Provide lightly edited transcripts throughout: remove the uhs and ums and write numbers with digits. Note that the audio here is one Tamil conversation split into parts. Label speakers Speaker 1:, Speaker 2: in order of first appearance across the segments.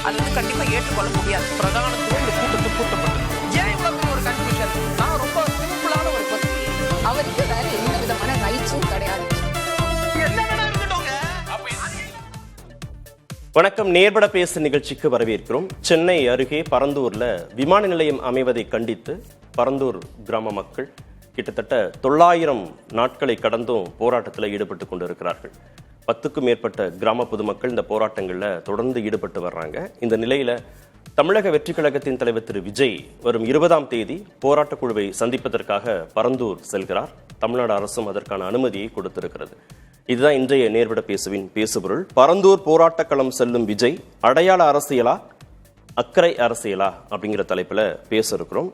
Speaker 1: அது வந்து கண்டிப்பா ஏற்றுக்கொள்ள முடியாது. பிரதானத்துவம் இந்த கூட்டத்துக்கு கூட்டப்பட்டது. ஏன் இவ்வளவு பெரிய ஒரு கன்ஃபியூஷன்? நான் ரொம்ப சிம்பிளான ஒரு கொஸ்டின்.
Speaker 2: அவருக்கு வேற எந்த விதமான ரைட்ஸும் கிடையாது.
Speaker 3: வணக்கம். நேர்பட பேசு நிகழ்ச்சிக்கு வரவேற்கிறோம். சென்னை அருகே பரந்தூர்ல விமான நிலையம் அமைவதை கண்டித்து பரந்தூர் கிராம மக்கள் கிட்டத்தட்ட 900 நாட்களை கடந்தும் போராட்டத்தில் ஈடுபட்டு கொண்டிருக்கிறார்கள். 10க்கும் மேற்பட்ட கிராம பொதுமக்கள் இந்த போராட்டங்களில் தொடர்ந்து ஈடுபட்டு வர்றாங்க. இந்த நிலையில தமிழக வெற்றி கழகத்தின் தலைவர் திரு விஜய் வரும் 20ஆம் தேதி போராட்டக் குழுவை சந்திப்பதற்காக பரந்தூர் செல்கிறார். தமிழ்நாடு அரசும் அதற்கான அனுமதியை கொடுத்திருக்கிறது. இதுதான் இன்றைய நேர்விட பேசுவின் பேசுபொருள். பரந்தூர் போராட்ட களம் செல்லும் விஜய், அடையாள அரசியலா அக்கறை அரசியலா அப்படிங்கிற தலைப்புல பேச இருக்கிறோம்.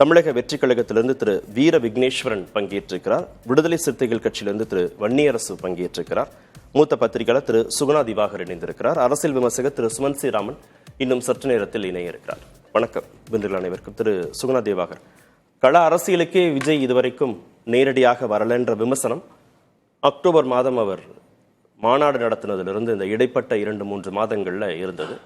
Speaker 3: தமிழக வெற்றி கழகத்திலிருந்து திரு வீர விக்னேஸ்வரன் பங்கேற்றிருக்கிறார். விடுதலை சிறுத்தைகள் கட்சியிலிருந்து திரு வன்னியரசு பங்கேற்றிருக்கிறார். மூத்த பத்திரிகையாளர் திரு சுகுணா திவாகர் இணைந்திருக்கிறார். அரசியல் விமர்சகர் திரு சுமன் சி ராமன் இன்னும் சற்று நேரத்தில் இணைய இருக்கிறார். வணக்கம் வென்றுகள் அனைவருக்கும். திரு சுகுணா திவாகர், கள அரசியலுக்கே விஜய் இதுவரைக்கும் நேரடியாக வரலன்ற விமர்சனம் அக்டோபர் மாதம் அவர் மாநாடு நடத்தினதிலிருந்து இந்த இடைப்பட்ட 2-3 மாதங்கள்ல இருந்தது.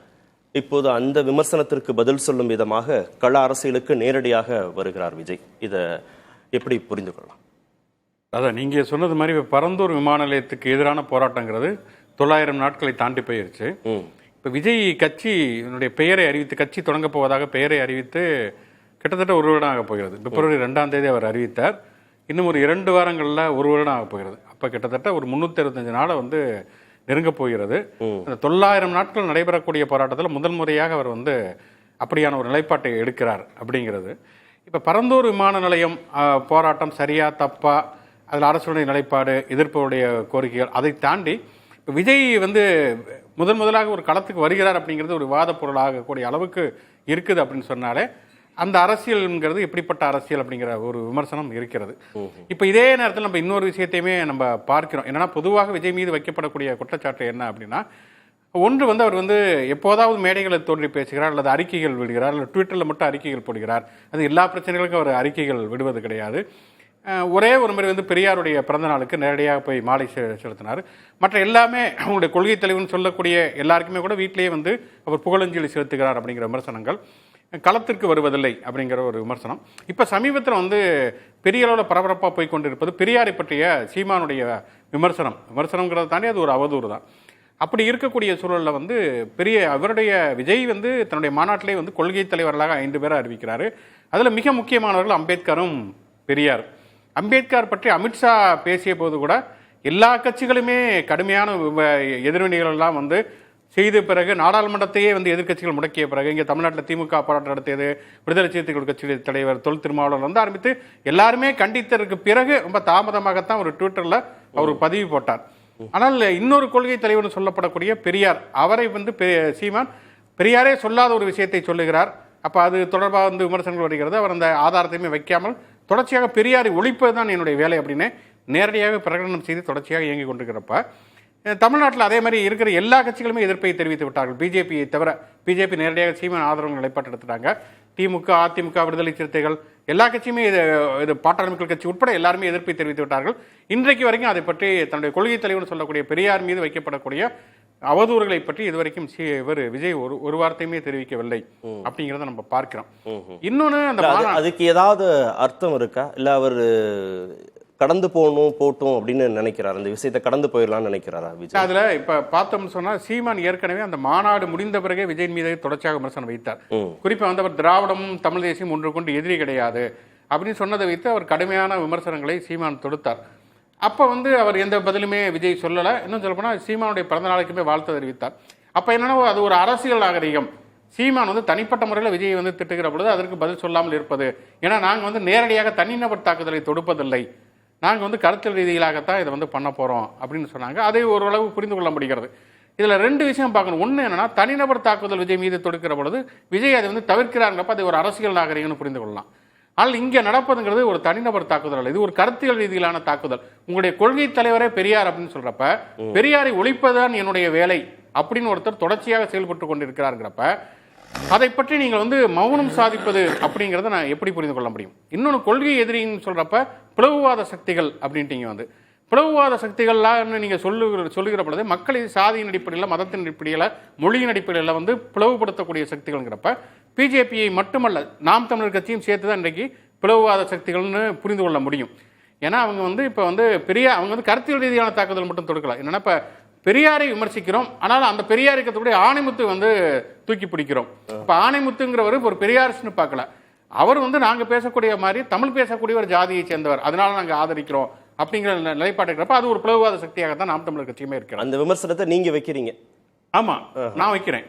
Speaker 3: இப்போது அந்த விமர்சனத்திற்கு பதில் சொல்லும் விதமாக கள அரசியலுக்கு நேரடியாக வருகிறார் விஜய். இதை எப்படி புரிந்து கொள்ளலாம்?
Speaker 4: அதான் நீங்க சொன்னது மாதிரி பரந்தூர் விமான நிலையத்துக்கு எதிரான போராட்டங்கிறது 900 நாட்களை தாண்டி போயிருச்சு. இப்ப விஜய் கட்சியினுடைய பெயரை அறிவித்து, கட்சி தொடங்க போவதாக பெயரை அறிவித்து கிட்டத்தட்ட 1 வருடம் ஆக போகிறது. பிப்ரவரி 2ஆம் தேதி அவர் அறிவித்தார். இன்னும் ஒரு 2 வாரங்கள்ல 1 வருடம் ஆக போகிறது. அப்ப கிட்டத்தட்ட ஒரு 365 நாளை நெருங்க போகிறது. அந்த 900 நாட்கள் நடைபெறக்கூடிய போராட்டத்தில் முதல் முறையாக அவர் அப்படியான ஒரு நிலைப்பாட்டை எடுக்கிறார் அப்படிங்கிறது. இப்ப பரந்தூர் விமான நிலையம் போராட்டம் சரியா தப்பா, அதில் அரசுடைய நிலைப்பாடு, எதிர்ப்புடைய கோரிக்கைகள், அதை தாண்டி இப்போ விஜய் முதலாக ஒரு களத்துக்கு வருகிறார் அப்படிங்கிறது ஒரு விவாத பொருளாகக்கூடிய அளவுக்கு இருக்குது அப்படின்னு சொன்னாலே அந்த அரசியல்ங்கிறது எப்படிப்பட்ட அரசியல் அப்படிங்கிற ஒரு விமர்சனம் இருக்கிறது. இப்ப இதே நேரத்தில் நம்ம இன்னொரு விஷயத்தையுமே நம்ம பார்க்கிறோம். என்னன்னா, பொதுவாக விஜய் மீது வைக்கப்படக்கூடிய குற்றச்சாட்டு என்ன அப்படின்னா, ஒன்று அவர் எப்போதாவது மேடைகளை தோன்றி பேசுகிறார், அல்லது அறிக்கைகள் விடுகிறார், அல்லது ட்விட்டர்ல மட்டும் அறிக்கைகள் போடுகிறார். அது எல்லா பிரச்சனைகளுக்கும் அவர் அறிக்கைகள் விடுவது கிடையாது. ஒரே ஒரு முறை பெரியாருடைய பிறந்த நாளுக்கு நேரடியாக போய் மாலை செலுத்தினார். மற்ற எல்லாமே அவங்களுடைய கொள்கை தலைவர்னு சொல்லக்கூடிய எல்லாருக்குமே கூட வீட்டிலேயே அவர் புகழஞ்சலி செலுத்துகிறார் அப்படிங்கிற விமர்சனங்கள், களத்திற்கு வருவதில்லை அப்படிங்கிற ஒரு விமர்சனம். இப்போ சமீபத்தில் பெரிய அளவில் பரபரப்பாக போய் கொண்டிருப்பது பெரியாரை பற்றிய சீமானுடைய விமர்சனங்கிறத தாண்டி அது ஒரு அவதூறு தான். அப்படி இருக்கக்கூடிய சூழலில் அவருடைய விஜய் தன்னுடைய மாநாட்டிலே கொள்கை தலைவர்களாக 5 பேரை அறிவிக்கிறாரு. அதில் மிக முக்கியமானவர்கள் அம்பேத்கரும் பெரியார். அம்பேத்கர் பற்றி அமித்ஷா பேசிய போது கூட எல்லா கட்சிகளுமே கடுமையான எதிர்வினைகள் எல்லாம் செய்த பிறகு, நாடாளுமன்றத்தையே எதிர்கட்சிகள் முடக்கிய பிறகு, இங்கே தமிழ்நாட்டில் திமுக போராட்டம் நடத்தியது, விடுதலை சிறுத்தைகள் கட்சி தலைவர் தொல் திருமாவளவன் ஆரம்பித்து எல்லாருமே கண்டித்ததற்கு பிறகு ரொம்ப தாமதமாகத்தான் ஒரு ட்விட்டர்ல அவர் பதிவு போட்டார். ஆனால் இன்னொரு கொள்கை தலைவர் சொல்லப்படக்கூடிய பெரியார், அவரை சீமான் பெரியாரே சொல்லாத ஒரு விஷயத்தை சொல்லுகிறார். அப்ப அது தொடர்பாக விமர்சனங்கள் வருகிறது. அவர் அந்த ஆதாரத்தையுமே வைக்காமல் தொடர்ச்சியாக பெரியாரை ஒழிப்பது தான் என்னுடைய வேலை அப்படின்னு நேரடியாக பிரகடனம் செய்து தொடர்ச்சியாக இயங்கிக் கொண்டிருக்கிறப்ப, தமிழ்நாட்டில் அதே மாதிரி இருக்கிற எல்லா கட்சிகளுமே எதிர்ப்பை தெரிவித்து விட்டார்கள். பிஜேபியை தவிர, பிஜேபி நேரடியாக சீமான் ஆதரவு நிலைப்பாட்டு எடுத்துட்டாங்க. திமுக, அதிமுக, விடுதலை சிறுத்தைகள் எல்லா கட்சியுமே இது பாட்டாளி மக்கள் கட்சி உட்பட எல்லாருமே எதிர்ப்பை தெரிவித்து விட்டார்கள். இன்றைக்கு வரைக்கும் அதை பற்றி தன்னுடைய கொள்கை தலைவர் சொல்லக்கூடிய பெரியார் மீது வைக்கப்படக்கூடிய அவதூறுகளை பற்றி இதுவரைக்கும் இவர் விஜய் ஒரு வார்த்தையுமே தெரிவிக்கவில்லை அப்படிங்கிறத நம்ம பார்க்கிறோம். இன்னொன்னு,
Speaker 3: அதுக்கு ஏதாவது அர்த்தம் இருக்கா? இல்ல அவர் கடந்து போட்டும் அப்படின்னு நினைக்கிறார், அந்த விஷயத்தை கடந்து போயிடலாம்னு நினைக்கிறாரா விஜய்?
Speaker 4: அதுல இப்ப பார்த்தோம்னு சொன்னா, சீமான் ஏற்கனவே அந்த மாநாடு முடிந்த பிறகு விஜய் மீது தொடர்ச்சியாக விமர்சனம் வைத்தார். குறிப்பா அவர் திராவிடம் தமிழ் தேசியம் ஒன்று கொண்டு எதிரி கிடையாது அப்படின்னு சொன்னதை வைத்து அவர் கடுமையான விமர்சனங்களை சீமான் தொடுத்தார். அப்ப அவர் எந்த பதிலுமே விஜய் சொல்லல. இன்னும் சொல்ல போனா சீமானுடைய பிறந்த நாளைக்குமே வாழ்த்து தெரிவித்தார். அப்ப என்னன்னா, அது ஒரு அரசியல் நாகரிகம். சீமான் தனிப்பட்ட முறையில் விஜய் திட்டுகிற பொழுது அதற்கு பதில் சொல்லாமல் இருப்பது. ஏன்னா நாங்க நேரடியாக தனிநபர் தாக்குதலை தொடுப்பதில்லை, நாங்கள் கருத்தியல் ரீதியிலாகத்தான் இதை பண்ண போகிறோம் அப்படின்னு சொன்னாங்க. அதை ஓரளவு புரிந்து கொள்ள முடிகிறது. இதில் 2 விஷயம் பார்க்கணும். ஒன்று என்னன்னா, தனிநபர் தாக்குதல் விஜய் மீது தொடுக்கிற பொழுது விஜய் அதை தவிர்க்கிறாருங்கப்ப அது ஒரு அரசியல் நாகரிகம்னு புரிந்து கொள்ளலாம். ஆனால் இங்கே நடப்பதுங்கிறது ஒரு தனிநபர் தாக்குதல் அல்ல, இது ஒரு கருத்தியல் ரீதியிலான தாக்குதல். உங்களுடைய கொள்கை தலைவரே பெரியார் அப்படின்னு சொல்றப்ப, பெரியாரை ஒழிப்பதுதான் என்னுடைய வேலை அப்படின்னு ஒருத்தர் தொடர்ச்சியாக செயல்பட்டு கொண்டிருக்கிறாருங்கிறப்ப, அதை பற்றி நீங்கள் மௌனம் சாதிப்பது அப்படிங்கிறத நான் எப்படி புரிந்து கொள்ள முடியும்? இன்னொன்று, கொள்கை எதிரின்னு சொல்றப்ப பிளவுவாத சக்திகள் அப்படின்ட்டீங்க பிளவுவாத சக்திகள்லாம் நீங்க சொல்லுகிற பொழுது மக்களை சாதியின் அடிப்படையில், மதத்தின் அடிப்படையில், மொழியின் அடிப்படையில் வந்து பிளவுபடுத்தக்கூடிய சக்திகள்ங்கிறப்ப பிஜேபியை மட்டுமல்ல நாம் தமிழர் கட்சியும் சேர்த்து தான் இன்றைக்கு பிளவுவாத சக்திகள்னு புரிந்து கொள்ள முடியும். ஏன்னா அவங்க வந்து இப்போ வந்து அவங்க வந்து கருத்தியல் ரீதியான தாக்குதல் மட்டும் தொடுக்கலாம். என்னன்னா இப்போ பெரியாரை விமர்சிக்கிறோம், ஆனால் அந்த பெரியார் இருக்கக்கூடிய ஆணைமுத்து வந்து தூக்கி பிடிக்கிறோம். இப்போ ஆணைமுத்துங்கிறவர் ஒரு பெரியாரிஸ்ட்னு பார்க்கல, அவர் வந்து நாங்கள் பேசக்கூடிய மாதிரி தமிழ் பேசக்கூடிய ஒரு ஜாதியை சேர்ந்தவர், அதனால நாங்கள் ஆதரிக்கிறோம் அப்படிங்கிற நிலைப்பாடு இருக்கிறப்ப அது ஒரு பிளவுவாத சக்தியாக தான் நாம் தமிழர் கட்சியுமே இருக்கிறோம்.
Speaker 3: அந்த விமர்சனத்தை நீங்க வைக்கிறீங்க?
Speaker 4: ஆமா, நான் வைக்கிறேன்.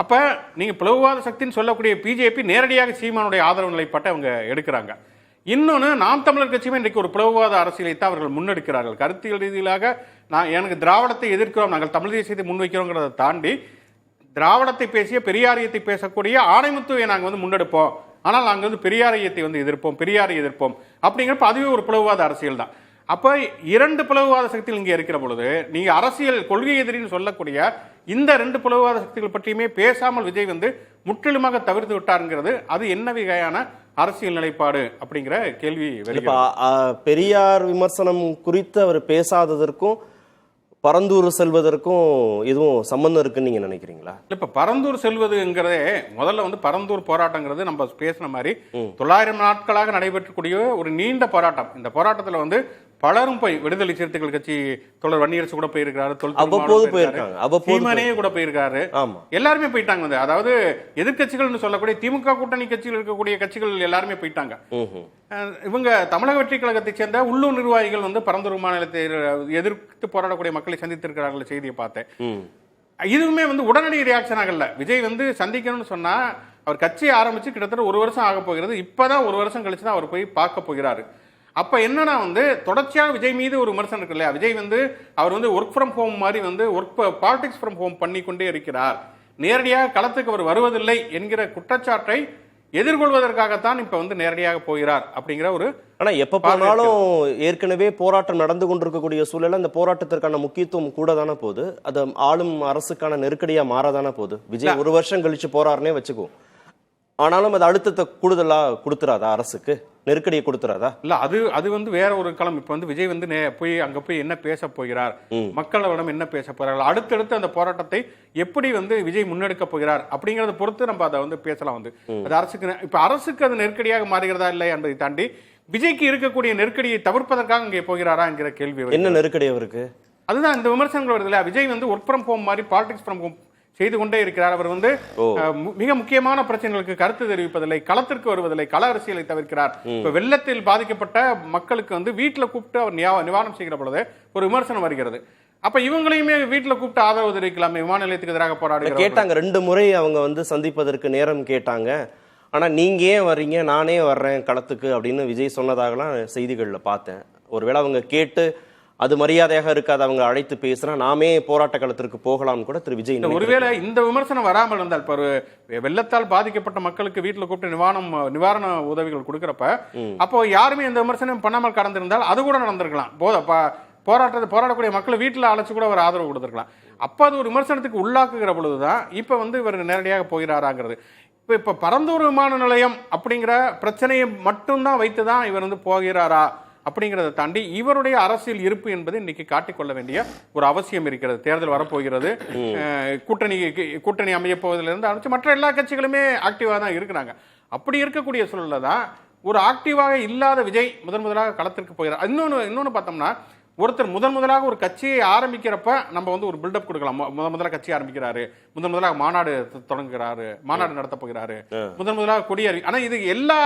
Speaker 4: அப்ப நீங்க பிளவுவாத சக்தின்னு சொல்லக்கூடிய பிஜேபி நேரடியாக சீமானுடைய ஆதரவு நிலைப்பாட்டை அவங்க எடுக்கிறாங்க. இன்னொன்னு, நாம் தமிழர் கட்சியுமே இன்றைக்கு ஒரு பிளவுவாத அரசியலை தான் அவர்கள் முன்னெடுக்கிறார்கள். கருத்தியல் ரீதியிலாக எனக்கு திராவிடத்தை எதிர்க்கிறோம், நாங்கள் தமிழ் தேசியத்தை முன்வைக்கிறோங்கிறத தாண்டி திராவிடத்தை பேசிய பெரியாரியத்தை பேசக்கூடிய ஆணைமுத்துவை நாங்கள் வந்து முன்னெடுப்போம், ஆனால் நாங்கள் வந்து பெரியாரியத்தை வந்து எதிர்ப்போம், பெரியாரை எதிர்ப்போம் அப்படிங்கிறப்ப அதுவே ஒரு பிளவுவாத அரசியல் தான். அப்ப இரண்டு பிளவுவாத சக்திகள் இங்கே இருக்கிற பொழுது நீங்க அரசியல் கொள்கை எதிரின்னு சொல்லக்கூடிய இந்த ரெண்டு பிளவுவாத சக்திகள் பற்றியுமே பேசாமல் விஜய் வந்து முற்றிலுமாக தவிர்த்து விட்டாருங்கிறது அது என்ன வகையான அரசியல் நிலைப்பாடு அப்படிங்கிற கேள்வி.
Speaker 3: பெரியார் விமர்சனம் குறித்து அவர் பேசாததற்கும் பரந்தூர் செல்வதற்கும் எதுவும் சம்பந்தம் இருக்குன்னு நீங்க நினைக்கிறீங்களா?
Speaker 4: இப்ப பரந்தூர் செல்வதுங்கிறதே முதல்ல வந்து பரந்தூர் போராட்டங்கிறது நம்ம பேசின மாதிரி 900 நாட்களாக நடைபெற்றக்கூடிய ஒரு நீண்ட போராட்டம். இந்த போராட்டத்துல வந்து பலரும் போய் விடுதலை சிறுத்தைகள் கட்சி தோழர் வன்னியரசு கூட போயிருக்காரு, கூட போயிருக்காரு, எல்லாருமே போயிட்டாங்க. வந்து அதாவது எதிர்கட்சிகள் சொல்லக்கூடிய திமுக கூட்டணி கட்சியில் இருக்கக்கூடிய கட்சிகள் எல்லாருமே போயிட்டாங்க. இவங்க தமிழக வெற்றி கழகத்தை சேர்ந்த உள்ளூர் நிர்வாகிகள் வந்து பரந்தூர் மாநிலத்தை எதிர்த்து போராடக்கூடிய மக்களை சந்தித்திருக்கிறார்கள் செய்தியை பார்த்தேன். இதுவுமே வந்து உடனடி ரியாக்ஷன் ஆகல. விஜய் வந்து சந்திக்கணும்னு சொன்னா அவர் கட்சியை ஆரம்பிச்சு கிட்டத்தட்ட 1 வருஷம் ஆக போகிறது. இப்பதான் 1 வருஷம் கழிச்சு தான் அவர் போய் பார்க்க போகிறாரு. அப்ப என்னன்னா வந்து தொடர்ச்சியாக விஜய் மீது ஒரு விமர்சனம் இருக்கு இல்லையா? விஜய் வந்து அவர் வந்து ஒர்க் ஃப்ரம் ஹோம் மாதிரி வந்து பாலிடிக்ஸ் ஃப்ரம் ஹோம் பண்ணி கொண்டே இருக்கிறார், நேரடியாக களத்துக்கு அவர் வருவதில்லை என்கிற குற்றச்சாட்டை எதிர்கொள்வதற்காகத்தான் இப்ப வந்து நேரடியாக போகிறார் அப்படிங்கிற ஒரு.
Speaker 3: ஆனா எப்ப போனாலும் ஏற்கனவே போராட்டம் நடந்து கொண்டிருக்கக்கூடிய சூழல அந்த போராட்டத்திற்கான முக்கியத்துவம் கூட தானே போகுது, அது ஆளும் அரசுக்கான நெருக்கடியா மாறதானே போகுது. விஜய் 1 வருஷம் கழிச்சு போறாருன்னே வச்சுக்கோ, ஆனாலும் அது அழுத்தத்தை கூடுதலா கொடுத்துறாதா, அரசுக்கு நெருக்கடியை கொடுத்துறாதா?
Speaker 4: இல்ல, அது வந்து வேற ஒரு களம். இப்ப வந்து விஜய் வந்து போய் அங்க போய் என்ன பேச போகிறார், மக்களிடம் என்ன பேச போகிறார்கள், அடுத்தடுத்து அந்த போராட்டத்தை எப்படி வந்து விஜய் முன்னெடுக்க போகிறார் அப்படிங்கறத பொறுத்து நம்ம அதை வந்து பேசலாம். வந்து அது அரசுக்கு அது நெருக்கடியாக மாறுகிறதா இல்லை என்பதை தாண்டி விஜய்க்கு இருக்கக்கூடிய நெருக்கடியை தவிர்ப்பதற்காக இங்கே போகிறாரா என்கிற கேள்வி.
Speaker 3: என்ன நெருக்கடி அவருக்கு? அதுதான்
Speaker 4: இந்த விமர்சனங்கள் வருது இல்லையா? விஜய் வந்து ஒர்க் ஃப்ரம் ஹோம் மாதிரி பாலிடிக்ஸ் ஃப்ரம் ஹோம் செய்து கொண்டே இருக்கிறார். அவர் வந்து மிக முக்கியமான பிரச்சனைகளுக்கு கருத்து தெரிவிப்பதில்லை, களத்திற்கு வருவதில்லை, கள அரசியலை தவிர்க்கிறார். இப்ப வெள்ளத்தில் பாதிக்கப்பட்ட மக்களுக்கு வந்து வீட்டுல கூப்பிட்டு அவர் நிவாரணம் செய்கிற பொழுது ஒரு விமர்சனம் வருகிறது. அப்ப இவங்களையுமே வீட்டுல கூப்பிட்டு ஆதரவு தெரிவிக்கலாமே, விமான நிலையத்துக்கு எதிராக போராடி
Speaker 3: கேட்டாங்க. 2 முறை அவங்க வந்து சந்திப்பதற்கு நேரம் கேட்டாங்க. ஆனா நீங்க ஏன் வர்றீங்க, நானே வர்றேன் களத்துக்கு அப்படின்னு விஜய் சொன்னதாகலாம் செய்திகள்ல பார்த்தேன். ஒருவேளை அவங்க கேட்டு அது மரியாதையாக இருக்காது, அவங்க அழைத்து பேசினா நாமே போராட்ட களத்திற்கு போகலாம்னு கூட திரு விஜய்.
Speaker 4: ஒருவேளை இந்த விமர்சனம் வராமல் இருந்தால், இப்ப வெள்ளத்தால் பாதிக்கப்பட்ட மக்களுக்கு வீட்டுல கூப்பிட்டு நிவாரண உதவிகள் கொடுக்கறப்ப அப்போ யாருமே இந்த விமர்சனம் பண்ணாமல் கடந்திருந்தால் அது கூட நடந்திருக்கலாம். போராடக்கூடிய மக்களை வீட்டுல அழைச்சு கூட அவர் ஆதரவு கொடுத்திருக்கலாம். அப்ப அது ஒரு விமர்சனத்துக்கு உள்ளாக்குகிற பொழுதுதான் இப்ப வந்து இவர் நேரடியாக போகிறாராங்கிறது. இப்ப பரந்தூர் விமான நிலையம் அப்படிங்கிற பிரச்சனையை மட்டும்தான் வைத்துதான் இவர் வந்து போகிறாரா அப்படிங்கிறத தாண்டி இவருடைய அரசியல் இருப்பு என்பதை இன்னைக்கு காட்டிக்கொள்ள வேண்டிய ஒரு அவசியம் இருக்கிறது. தேர்தல் வரப்போகிறது, கூட்டணி அமைய போவதிலிருந்து ஆரம்பிச்சு மற்ற எல்லா கட்சிகளுமே ஆக்டிவா தான் இருக்கிறாங்க. அப்படி இருக்கக்கூடிய சூழல்ல தான் ஒரு ஆக்டிவாக இல்லாத விஜய் முதலாக களத்திற்கு போகிறார். இன்னொன்னு பார்த்தோம்னா, ஒருத்தர் முதலாக ஒரு கட்சியை ஆரம்பிக்கிறப்ப நம்ம வந்து ஒரு பில்டப் கொடுக்கலாம். முதலாக கட்சி ஆரம்பிக்கிறாரு, முதலாக மாநாடு தொடங்குகிறாரு, மாநாடு நடத்த போகிறாரு, முதலாக கொடியேறி. ஆனா இது எல்லா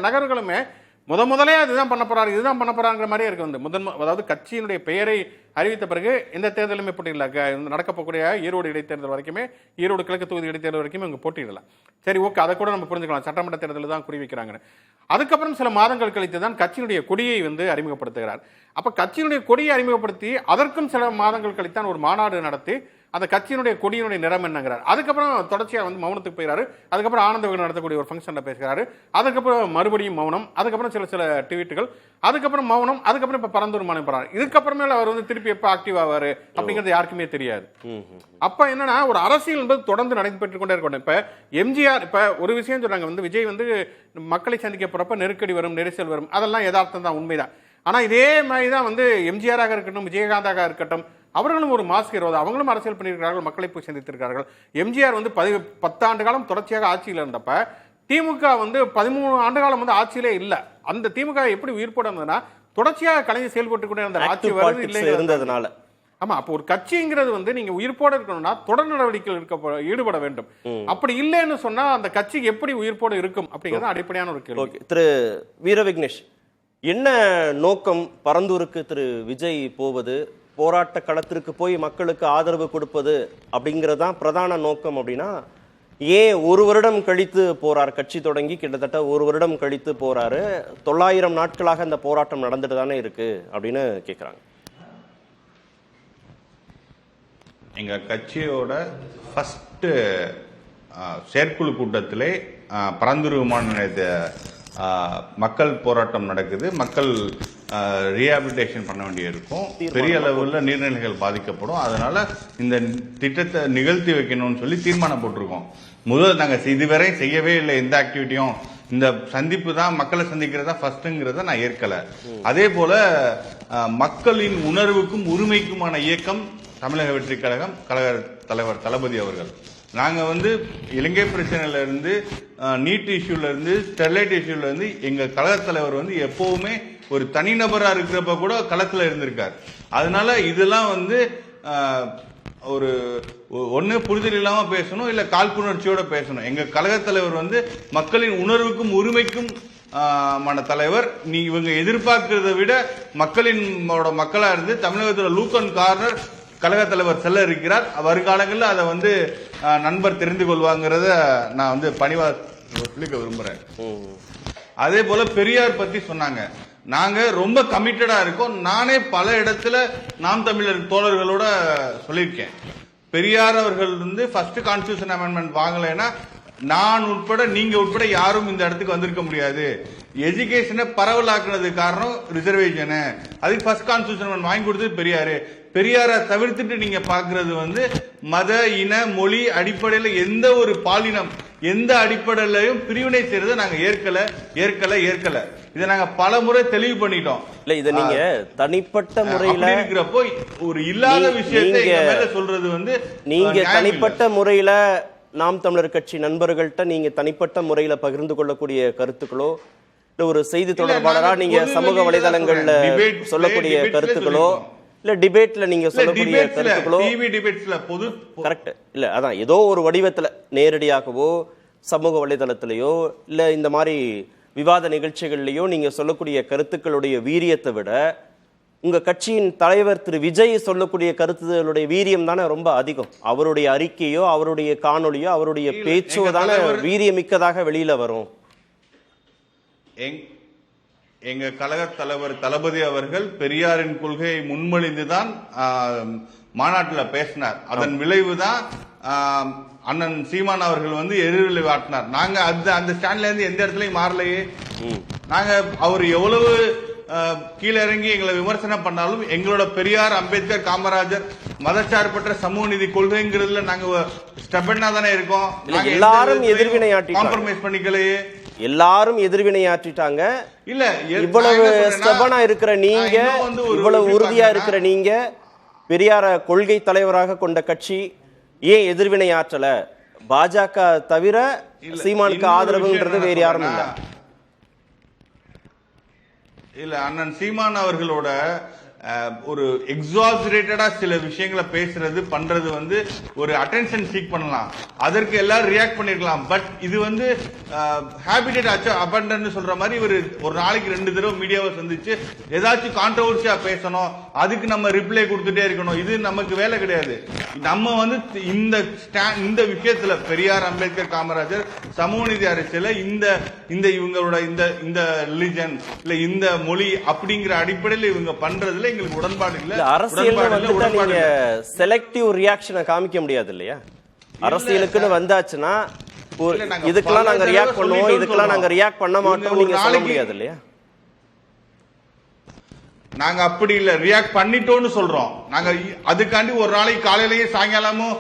Speaker 4: நகர்களுமே முதலே அதுதான் பண்ண போறாரு, இதுதான் பண்ண போறாங்கிற மாதிரியே இருக்கு. வந்து அதாவது கட்சியினுடைய பெயரை அறிவித்த பிறகு எந்த தேர்தலுமே போட்டியிடல. நடக்க போகக்கூடிய ஈரோடு இடைத்தேர்தல் வரைக்குமே, ஈரோடு கிழக்கு தொகுதி இடைத்தேர்தல் வரைக்குமே இவங்க போட்டியிடல. சரி, ஓகே, அதை கூட நம்ம புரிஞ்சுக்கலாம், சட்டமன்ற தேர்தலில் தான் குறி வைக்கிறாங்க. அதுக்கப்புறம் சில மாதங்கள் கழித்து தான் கட்சியினுடைய கொடியை வந்து அறிமுகப்படுத்துகிறார். அப்ப கட்சியினுடைய கொடியை அறிமுகப்படுத்தி அதற்கும் சில மாதங்கள் கழித்தான் ஒரு மாநாடு நடத்தி அந்த கட்சியினுடைய கொடியினுடைய நிறம் என்னங்கிறார். அதுக்கப்புறம் தொடர்ச்சியா வந்து மௌனத்துக்கு போயிறாரு. அதுக்கப்புறம் ஆனந்த விகடன் நடத்தக்கூடிய ஒரு ஃபங்க்ஷன்ல பேசுகிறாரு. அதுக்கப்புறம் மறுபடியும் மௌனம், அதுக்கப்புறம் சில ட்வீட்டுகள், அதுக்கப்புறம் மௌனம், அதுக்கப்புறம் இப்ப பரந்தூர் மாநிலம் போறாரு. இதுக்கப்புறமேல அவர் வந்து திருப்பி எப்ப ஆக்டிவ் ஆவாரு அப்படிங்கிறது யாருக்குமே தெரியாது. அப்ப என்னன்னா, ஒரு அரசியல் என்பது தொடர்ந்து நடைபெற்றுக் கொண்டே இருக்கணும். இப்ப எம்ஜிஆர் இப்ப ஒரு விஷயம் சொல்றாங்க, வந்து விஜய் வந்து மக்களை சந்திக்க போறப்ப நெருக்கடி வரும், நெரிசல் வரும், அதெல்லாம் யதார்த்தம் தான், உண்மைதான். ஆனா இதே மாதிரி தான் வந்து எம்ஜிஆராக இருக்கட்டும், விஜயகாந்தாக இருக்கட்டும், அவர்களும் ஒரு மாஸ் ஹீரோ, அவங்களும் அரசியல் பண்ணியிருக்கிறார்கள், மக்களை போய் சந்தித்திருக்கிறார்கள். எம்ஜிஆர் வந்து 10 ஆண்டு காலம் தொடர்ச்சியாக ஆட்சியில் இருந்தப்ப திமுக வந்து 13 ஆண்டு காலம் வந்து ஆட்சியிலே இல்ல. அந்த திமுக எப்படி உயிர்ப்போட இருந்ததுன்னா தொடர்ச்சியாக கலைஞர் செயல்பட்டு கொண்டே இருந்த ஆட்சி வருது இல்லை
Speaker 3: இருந்ததுனால.
Speaker 4: ஆமா, அப்போ ஒரு கட்சிங்கிறது வந்து நீங்க உயிர்ப்போட இருக்கணும்னா தொடர் நடவடிக்கைகள் ஈடுபட வேண்டும். அப்படி இல்லைன்னு சொன்னா அந்த கட்சி எப்படி உயிர்ப்போட இருக்கும் அப்படிங்கிறது அடிப்படையான ஒரு கேள்வி.
Speaker 3: திரு வீர விக்னேஷ், என்ன நோக்கம் பரந்தூருக்கு திரு விஜய் போவது, போராட்ட களத்திற்கு போய் மக்களுக்கு ஆதரவு கொடுப்பது அப்படிங்கறதுதான் பிரதான நோக்கம் அப்படின்னா, ஏன் ஒரு வருடம் கழித்து போறார்? கட்சி தொடங்கி கிட்டத்தட்ட ஒரு வருடம் கழித்து போறாரு. 900 நாட்களாக இந்த போராட்டம் நடந்துட்டு தானே இருக்கு அப்படின்னு கேட்குறாங்க.
Speaker 5: எங்க கட்சியோட ஃபர்ஸ்ட் செயற்குழு கூட்டத்திலே பரந்தூர் விமான நிலையத்தை மக்கள் போராட்டம் நடக்குது. மக்கள் ரீஹாபிலிட்டேஷன் பண்ண வேண்டியிருக்கும். பெரிய அளவில் நீர்நிலைகள் பாதிக்கப்படும். அதனால இந்த திட்டத்தை நிகழ்த்தி வைக்கணும்னு சொல்லி தீர்மானம் போட்டிருக்கோம். முதல் நாங்கள் இதுவரை செய்யவே இல்லை எந்த ஆக்டிவிட்டியும். இந்த சந்திப்பு தான் மக்களை சந்திக்கிறதா ஃபர்ஸ்ட்ங்கிறத நான் ஏற்கல. அதே போல மக்களின் உணர்வுக்கும் உரிமைக்குமான இயக்கம் தமிழக வெற்றி கழகம், கழக தலைவர் தளபதி அவர்கள். நாங்க வந்து இலங்கை பிரச்சனையில இருந்து, நீட் இஷ்யூல இருந்து, ஸ்டெர்லைட் இஷ்யூல இருந்து எங்க கழக தலைவர் வந்து எப்பவுமே ஒரு தனிநபரா இருக்கிறப்ப கூட களத்துல இருந்திருக்காரு. அதனால இதெல்லாம் வந்து ஒரு ஒண்ணு புரிதல் இல்லாம பேசணும், இல்ல காழ்ப்புணர்ச்சியோட பேசணும். எங்க கழக தலைவர் வந்து மக்களின் உணர்வுக்கும் உரிமைக்கும் மான தலைவர். நீ இவங்க எதிர்பார்க்கிறத விட மக்களின் மக்களா இருந்து தமிழகத்தில் லூக்கன் கார்னர் கழக தலைவர் செல்ல இருக்கிறார். வருங்காலங்களில் அதை வந்து நண்பர் தெரிந்து கொள்வாங்கிறத நான் வந்து பணிவா சொல்லிக்க விரும்புறேன். அதே போல பெரியார் பத்தி சொன்னாங்க. நாங்க ரொம்ப கமிட்டடா இருக்கோம். நானே பல இடத்துல நாம் தமிழர் தோழர்களோட சொல்லியிருக்கேன். பெரியார் அவர்கள் வந்து ஃபர்ஸ்ட் கான்ஸ்டிடியூஷன் அமெண்ட்மெண்ட் வாங்கலைன்னா நான் உட்பட, நீங்க உட்பட யாரும் இந்த இடத்துக்கு வந்திருக்க முடியாது. எஜுகேஷனை பரவலாக்குனது காரணம் ரிசர்வேஷன். அதுக்கு ஃபர்ஸ்ட் கான்ஸ்டிடியூஷன் வாங்கி கொடுத்தது பெரியாரு. பெரியாரை தவிர்த்துட்டு நீங்க பாக்குறது வந்து மத, இன, மொழி அடிப்படையில் எந்த ஒரு பாலினம், எந்த அடிப்படையிலையும் பிரிவினை செய்யறதை நாங்க ஏற்கல. இதை நாங்க பல முறை தெளிவு பண்ணிட்டோம்.
Speaker 3: இல்ல, இத நீங்க தனிப்பட்ட முறையில
Speaker 5: இருக்கிறப்போ ஒரு இல்லாத விஷயத்தை மேல சொல்றது வந்து,
Speaker 3: நீங்க தனிப்பட்ட முறையில நாம் தமிழர் கட்சி நண்பர்கள்ட்ட நீங்க தனிப்பட்ட முறையில பகிர்ந்து கொள்ளக்கூடிய கருத்துக்களோ, இல்ல ஒரு செய்தி தொடர்பாளரா நீங்க சமூக வலைதளங்கள்ல சொல்லக்கூடிய கருத்துக்களோ, இல்ல டிபேட்ல நீங்க சொல்லக்கூடிய கருத்துக்களோ, கரெக்ட் இல்ல, அதான் ஏதோ ஒரு வடிவத்துல நேரடியாகவோ சமூக வலைதளத்திலேயோ இல்ல இந்த மாதிரி விவாத நிகழ்ச்சிகள்லயோ நீங்க சொல்லக்கூடிய கருத்துக்களுடைய வீரியத்தை விட உங்க கட்சியின் தலைவர் திரு விஜய் சொல்லக்கூடிய கருத்துகளுடைய வீரியம் தானே ரொம்ப அதிகம். அவருடைய அறிக்கையோ, அவருடைய காணொலியோ, அவருடைய பேச்சோ தானே வீரியமிக்கதாக வெளியில வரும்.
Speaker 5: எங்க கழக தலைவர் தளபதி அவர்கள் பெரியாரின் கொள்கையை முன்மொழிந்துதான் மாநாட்டில் பேசினார். அதன் விளைவுதான் அண்ணன் சீமான் அவர்கள் வந்து எதிர்விளைவு ஆட்டினார். நாங்க அந்த ஸ்டாண்ட்ல இருந்து எந்த இடத்துலயும் மாறலையே. நாங்க அவர் எவ்வளவு கீழே இறங்கி எங்களை விமர்சனம் பண்ணாலும் எங்களோட பெரியார், அம்பேத்கர், காமராஜர் மதச்சார்பற்ற சமூக நீதி கொள்கைங்கிறதுல நாங்க ஸ்டெபனா தானே இருக்கோம்.
Speaker 3: எல்லாரும் எதிர்வினையாட்டி
Speaker 5: காம்ப்ரமைஸ் பண்ணிக்கலையே.
Speaker 3: எல்லாரும் எதிர்வினையாற்றிட்டாங்க.
Speaker 5: இல்ல,
Speaker 3: இவ்வளவு ஸ்டெபனா இருக்கிற நீங்க, இவ்வளவு உறுதியா இருக்கிற நீங்க, பெரியார கொள்கை தலைவராக கொண்ட கட்சி ஏன் எதிர்வினையாற்றல? பாஜக தவிர சீமானுக்கு ஆதரவுன்றது வேறு யாரும் இல்ல.
Speaker 5: இல்ல, அண்ணன் சீமான் அவர்களோட ஒரு எக்ஸாஜரேட்டடா சில விஷயங்களை பேசுறது பண்றது வந்து ஒரு அட்டென்ஷன் சீக் பண்ணலாம். அதற்கு எல்லாரும் ரியாக்ட் பண்ணிருக்கலாம். பட் இது வந்து ஹேபிடேட் அபண்டன்ட் சொல்ற மாதிரி இவர் ஒரு நாளைக்கு 2 தடவை மீடியாவை சந்திச்சு ஏதாச்சும் கான்ட்ரவர்சியா பேசணும், அதுக்கு நம்ம ரிப்ளை கொடுத்துட்டே இருக்கணும். இது நமக்கு வேலை கிடையாது. நம்ம வந்து இந்த விஷயத்துல பெரியார், அம்பேத்கர், காமராஜர் சமூக நீதி அரசியல இந்த இவங்களோட இந்த ரிலிஜன் இல்ல இந்த மொழி அப்படிங்கிற அடிப்படையில் இவங்க பண்றதுல எங்களுக்கு உடன்பாடு இல்ல.
Speaker 3: அரசியல் நீங்க செலக்டிவ் ரியாக்ஷனை காமிக்க முடியாது இல்லையா? அரசியலுக்குன்னு வந்தாச்சுன்னா இதுக்கெல்லாம் நாங்க ரியாக்ட் பண்ணுவோம், இதுக்கெல்லாம் நாங்க ரியாக்ட் பண்ண மாட்டோம் நீங்க சொல்ல முடியாது இல்லையா?
Speaker 5: நாங்க அப்படி இல்ல, ரியாக்ட் பண்ணிட்டோம்னு சொல்றோம். நாங்க அதுக்காண்டி ஒரு நாளைக்கு காலையிலேயே சாயங்காலமும்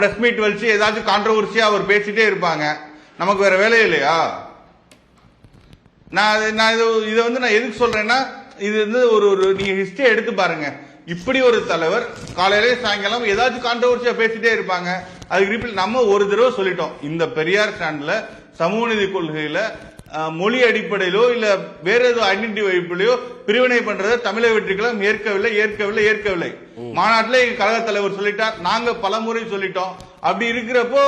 Speaker 5: பிரஸ் மீட் வச்சு ஏதாச்சும் கான்ட்ரவர்சியா அவர் பேசிட்டே இருப்பாங்க. நமக்கு வேற வேலை இல்லையா? நான் இதை வந்து நான் எதுக்கு சொல்றேன்னா, இது வந்து ஒரு நீங்க ஹிஸ்டரி எடுத்து பாருங்க. இப்படி ஒரு தலைவர் காலையில சாயங்காலம் ஏதாச்சும் கான்ட்ரோவர்சியா பேசிட்டே இருப்பாங்க. அதுக்கு ரிப்பீட் நம்ம ஒரு தடவை சொல்லிட்டோம், இந்த பெரியார் ஸ்டாண்ட்ல சமூக நீதி கொள்கையில மொழி அடிப்படையிலோ இல்ல வேற ஏதோ ஐடென்டிட்டி அடிப்படையிலோ பிரிவினை பண்றதை தமிழக வெற்றிக்கழகம் ஏற்கவில்லை. மாநாட்டில் எங்க கழக தலைவர் சொல்லிட்டார், நாங்க பலமுறை சொல்லிட்டோம். அப்படி இருக்கிறப்போ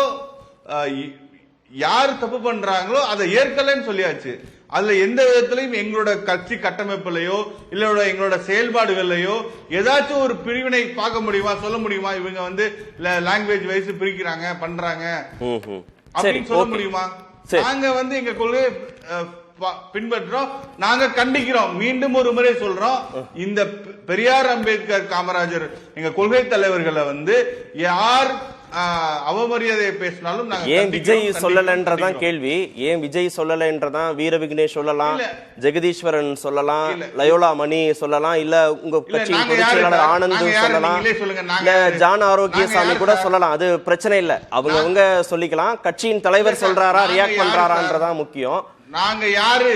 Speaker 5: யார் தப்பு பண்றாங்களோ அதை ஏற்கலன்னு சொல்லியாச்சு. அதுல எந்த விதத்திலையும் எங்களோட கட்சி கட்டமைப்புலையோ இல்ல எங்களோட செயல்பாடுகள்லயோ ஏதாச்சும் ஒரு பிரிவினை பார்க்க முடியுமா, சொல்ல முடியுமா? இவங்க வந்து லாங்குவேஜ் வைஸ் பிரிக்கிறாங்க பண்றாங்க அப்படின்னு சொல்ல முடியுமா? நாங்க வந்து எங்க கொள்கையை பின்பற்றோம், நாங்க கண்டிக்கிறோம். மீண்டும் ஒரு முறை சொல்றோம், இந்த பெரியார், அம்பேத்கர், காமராஜர் எங்க கொள்கை தலைவர்களை வந்து யார் அவமரியாதையை பேசினாலும்
Speaker 3: ஏன் விஜய் சொல்லலன்றதான் கேள்வி. ஏன் விஜய் சொல்லலன்றதான் வீர விக்னேஷ் சொல்லலாம், ஜெகதீஸ்வரன் சொல்லலாம், லயோலா மணி சொல்லலாம், இல்ல உங்க கட்சியின் பொதுச் செயலாளர் ஆனந்த் சொல்லலாம், இல்ல ஜான் ஆரோக்கியசாமி கூட சொல்லலாம். அது பிரச்சனை இல்ல, அவங்க சொல்லிக்கலாம். கட்சியின் தலைவர் சொல்றாரா ரியாக்ட் பண்றாரான்றதான் முக்கியம்.
Speaker 5: நாங்க யாரு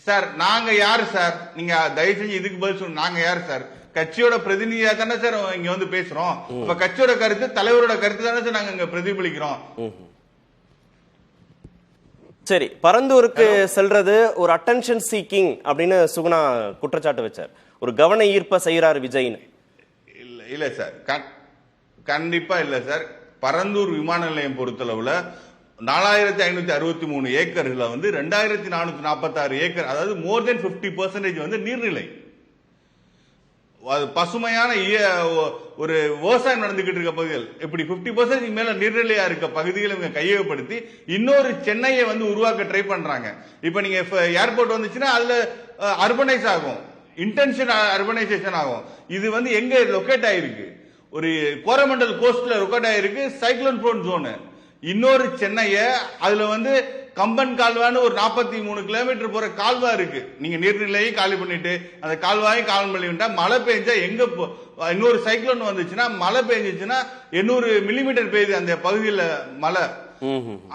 Speaker 5: சார்? நாங்க யாரு சார்? நீங்க தயவு செஞ்சு இதுக்கு பதில் சொல்லுங்க. நாங்க யாரு சார்? கட்சியோட பிரதிநிதியா தானே சார் இங்க வந்து பேசுறோம். இப்ப கட்சியோட கருத்து, தலைவரோட கருத்து தானே சார் நாங்க இங்க பிரதிபலிக்கிறோம்.
Speaker 3: சரி, பரந்தூருக்கு செல்றது ஒரு அட்டென்ஷன் சீக்கிங் அப்படின்னு சுகுணா குற்றச்சாட்டு வச்சார். ஒரு கவன ஈர்ப்ப செய்யறாரு விஜய்னு.
Speaker 5: இல்ல சார், கண்டிப்பா இல்ல சார். பரந்தூர் விமான நிலையம் பொறுத்தளவுல 4563 ஏக்கர்ல வந்து 2446 ஏக்கர், அதாவது மோர் தென் 50% வந்து நீர்நிலை, பசுமையான ஒரு விவசாயம் நடந்துகிட்டு இருக்க பகுதிகள். இப்படி 50% மேல நீர்நிலையா இருக்க பகுதிகளை இவங்க கையகப்படுத்தி இன்னொரு சென்னையை வந்து உருவாக்க ட்ரை பண்றாங்க. இப்ப நீங்க ஏர்போர்ட் வந்துச்சுன்னா அதுல அர்பனைஸ் ஆகும், இன்டென்ஷன் அர்பனைசேஷன் ஆகும். இது வந்து எங்க லொகேட் ஆயிருக்கு? ஒரு கோரமண்டல் கோஸ்ட்ல லொகேட் ஆயிருக்கு, சைக்ளோன் ப்ரோன் ஜோன். இன்னொரு சென்னைய அதுல வந்து கம்பன் கால்வான்னு ஒரு 43 கிலோமீட்டர் போற கால்வா இருக்கு. நீங்க நீர்நிலையை காலி பண்ணிட்டு அந்த கால்வாயும் காலி பண்ணிட்டா மழை பெஞ்சா எங்க இன்னொரு சைக்ளோன் வந்துச்சுன்னா மழை பெஞ்சிச்சுன்னா 800 மில்லிமீட்டர் பெய்யுது அந்த பகுதியில் மழை.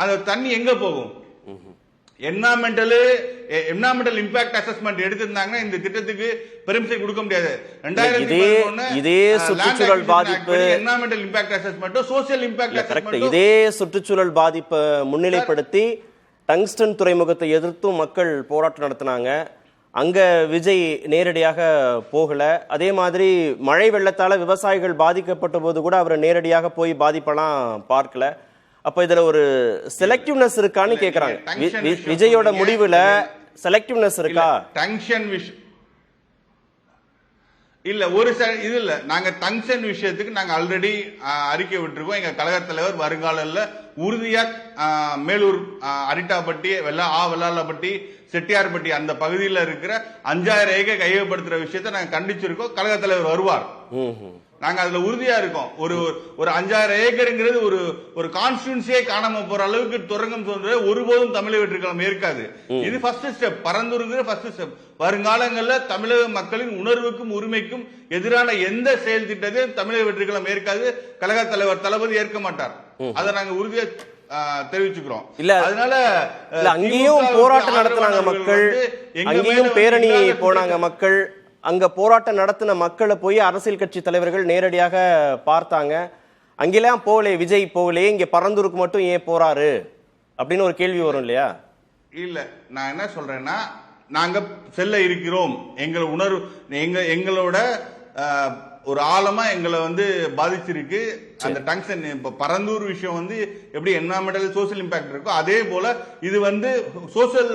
Speaker 5: அந்த தண்ணி எங்க போகும்? என்விரான்மெண்டல் இம்பாக்ட் அசஸ்மெண்ட் எடுத்திருந்தாங்கன்னா இந்த திட்டத்துக்கு பெர்மிஷன் கொடுக்க முடியாது. 2011
Speaker 3: இதே சுற்றுச்சூழல் பாதிப்பு,
Speaker 5: environmental impact assessment, social impact assessment,
Speaker 3: இதே சுற்றுச்சூழல் பாதிப்பை முன்னிலைப்படுத்தி டங்ஸ்டன் துறைமுகத்தை எதிர்த்தும் மக்கள் போராட்டம் நடத்தினாங்க. அங்க விஜய் நேரடியாக போகல. அதே மாதிரி மழை வெள்ளத்தால விவசாயிகள் பாதிக்கப்பட்ட போது கூட அவர் நேரடியாக போய் பாதிப்பெல்லாம் பார்க்கல. அப்ப இதுல ஒரு செலக்டிவ்னஸ் இருக்கான்னு கேக்குறாங்க. விஜயோட முடிவுல செலக்டிவ்னஸ் இருக்கா?
Speaker 5: டங்ஷன் இல்ல ஒரு இது இல்ல. நாங்க டங்ஷன் விஷயத்துக்கு நாங்க ஆல்ரெடி அறிக்கை விட்டுருக்கோம். எங்க கழக தலைவர் வருங்கால உறுதியா மேலூர், அரிட்டாப்பட்டி, வெள்ளாளப்பட்டி, செட்டியார்பட்டி அந்த பகுதியில் இருக்கிற 5000 ஏக்கர் கையகப்படுத்துற விஷயத்தை நாங்க கண்டிச்சிருக்கோம். கழக தலைவர் வருவார். நாங்க அதுல உறுதியா இருக்கோம். ஒரு 5000 ஏக்கருங்கிறது ஒரு கான்ஸ்டிட்யூன்சியே காணாம போற அளவுக்கு துரங்கம் சொல்றது ஒருபோதும் தமிழக வெற்றிக்கழகம் ஏற்காது. இது ஃபர்ஸ்ட் ஸ்டெப். பரந்தூருங்கிற ஃபர்ஸ்ட் ஸ்டெப். வருங்காலங்களில் தமிழக மக்களின் உணர்வுக்கும் உரிமைக்கும் எதிரான எந்த செயல் திட்டத்தையும் தமிழக வெற்றிக்கழகம் ஏற்காது. கழக தலைவர் தளபதி ஏற்க மாட்டார். அதை நாங்க உறுதியா தெரிவிச்சுக்கிறோம்.
Speaker 3: இல்ல அதனால அங்கேயும் போராட்டம் நடத்தினாங்க மக்கள், அங்கேயும் பேரணி போனாங்க மக்கள். அங்க போராட்டம் நடத்தின மக்களை போய் அரசியல் கட்சி தலைவர்கள் நேரடியாக பார்த்தாங்க. அங்கெல்லாம் போகலே, விஜய் போகலே, இங்க பரந்தூருக்கு மட்டும் ஏன் போறாரு அப்படின்னு ஒரு கேள்வி வரும் இல்லையா?
Speaker 5: இல்ல, நான் என்ன சொல்றேன்னா, நாங்க செல்ல இருக்கிறோம். எங்களோட உணர்வு, எங்களோட ஒரு ஆழமா எங்களை வந்து பாதிச்சிருக்கு அந்த டங்ஷன். இப்ப பரந்தூர் விஷயம் வந்து எப்படி என்விரான்மெண்டல் சோசியல் இம்பாக்ட் இருக்கோ அதே போல இது வந்து சோசியல்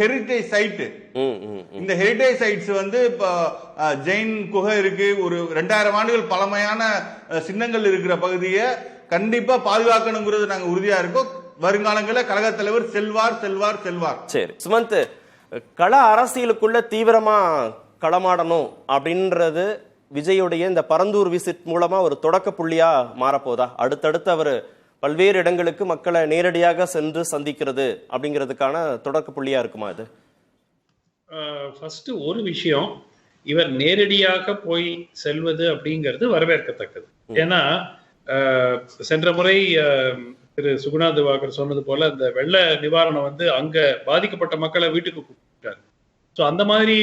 Speaker 5: ஹெரிட்டேஜ் சைட். இந்த ஹெரிட்டேஜ் சைட்ஸ் வந்து இப்ப ஜெயின் குகை இருக்கு, ஒரு 2000 ஆண்டுகள் பழமையான சின்னங்கள் இருக்கிற பகுதியை கண்டிப்பா பாதுகாக்கணுங்கிறது நாங்க உறுதியா இருக்கோம். வருங்காலங்களில் கழக தலைவர் செல்வார்.
Speaker 3: சரி சுமந்த், கள அரசியலுக்குள்ள தீவிரமா களமாடணும் அப்படின்றது விஜயுடைய இந்த பரந்தூர் விசிட் மூலமா ஒரு தொடக்க புள்ளியா மாறப்போதா? அடுத்தடுத்து அவர் பல்வேறு இடங்களுக்கு மக்களை நேரடியாக சென்று சந்திக்கிறது அப்படிங்கிறதுக்கான தொடக்க புள்ளியா இருக்குமா இது?
Speaker 6: ஃபர்ஸ்ட் ஒரு விஷயம், இவர் நேரடியாக போய் செல்வது அப்படிங்கிறது வரவேற்கத்தக்கது. ஏன்னா சென்ற முறை திரு சுகுணா திவாகர் சொன்னது போல அந்த வெள்ள நிவாரணம் வந்து அங்க பாதிக்கப்பட்ட மக்களை வீட்டுக்கு கூப்பிட்டாரு. ஸோ அந்த மாதிரி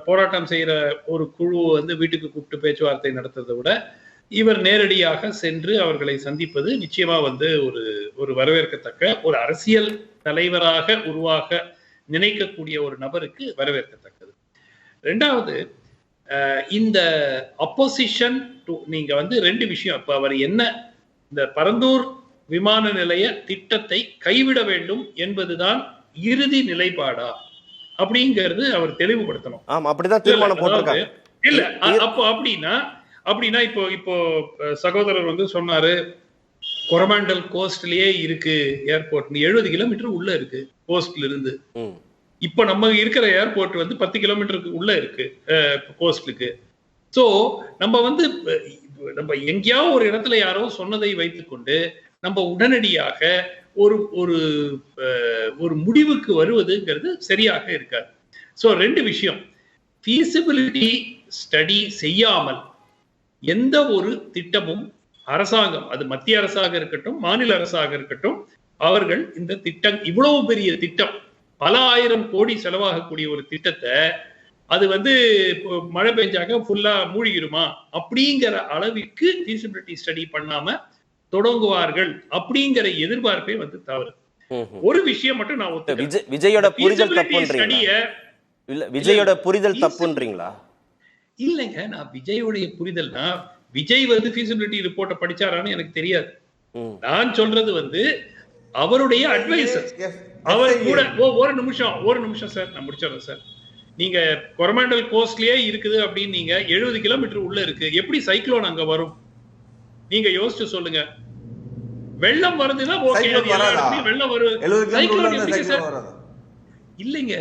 Speaker 6: போராட்டம் செய்யற ஒரு குழு வந்து வீட்டுக்கு கூப்பிட்டு பேச்சுவார்த்தை நடத்துறதை விட இவர் நேரடியாக சென்று அவர்களை சந்திப்பது நிச்சயமா வந்து ஒரு வரவேற்கத்தக்க, ஒரு அரசியல் தலைவராக உருவாக நினைக்கக்கூடிய ஒரு நபருக்கு வரவேற்கத்தக்கது. ரெண்டாவது, இந்த அப்போசிஷன் நீங்க வந்து 2 விஷயம். இப்ப அவர் என்ன, இந்த பரந்தூர் விமான நிலைய திட்டத்தை கைவிட வேண்டும் என்பதுதான் இறுதி நிலைப்பாடா அப்படிங்கிறது அவர் தெளிவுபடுத்தணும்.
Speaker 3: ஆமா, அப்படிதான் தீர்மானம் போட்டிருக்காங்க.
Speaker 6: இல்ல அப்போ அப்படின்னா இப்போ சகோதரர் வந்து சொன்னாரு, கொரமாண்டல் கோஸ்ட்லயே இருக்கு ஏர்போர்ட், 70 கிலோமீட்டர் உள்ள இருக்கு கோஸ்ட்ல இருந்து. இப்ப நம்ம இருக்கிற ஏர்போர்ட் வந்து 10 கிலோமீட்டருக்கு உள்ள இருக்கு கோஸ்ட்லுக்கு. சோ நம்ம எங்கேயாவது ஒரு இடத்துல யாரோ சொன்னதை வைத்துக்கொண்டு நம்ம உடனடியாக ஒரு முடிவுக்கு வருவதுங்கிறது சரியாக இருக்காது. சோ 2 விஷயம், feasibility ஸ்டடி செய்யாமல் எந்த ஒரு திட்டமும் அரசாங்கம், அது மத்திய அரசாக இருக்கட்டும் மாநில அரசாக இருக்கட்டும், அவர்கள் இந்த திட்டம், இவ்வளவு பெரிய திட்டம், பல ஆயிரம் கோடி செலவாகக்கூடிய ஒரு திட்டத்தை அது வந்து மழை பெஞ்சாக்க ஃபுல்லா மூழ்கிடுமா அப்படிங்கிற அளவிற்கு feasibility ஸ்டடி பண்ணாம தொடங்குவார்கள் அப்படிங்கிற எதிர்பார்ப்பே வந்து தவறு. ஒரு விஷயம் மட்டும் நான் ஒத்துக்கிறேன்,
Speaker 3: விஜயோட புரிதல் தப்புன்றீங்களா? இல்ல விஜயோட புரிதல் தப்புன்றீங்களா?
Speaker 6: இல்லைங்க, நான் விஜயோடைய புரிதல்னா, விஜய் வந்து feasibility ரிப்போர்ட்டை படிச்சாரான்னு எனக்கு தெரியாது. நான் சொல்றது வந்து அவருடைய அட்வைசர், அவர் கூட ஒரு நிமிஷம் சார், நான் முடிச்சிடறேன் சார். நீங்க கொரமாண்டல் கோஸ்ட்லயே இருக்குது அப்படின்னு நீங்க 70 கிலோமீட்டர் உள்ள இருக்கு, எப்படி சைக்ளோன் அங்க வரும்? நீங்க யோசிச்சு சொல்லுங்க. வெள்ளம் வருதுன்னா ஓகே, வெள்ளம் வருது இல்லைங்க,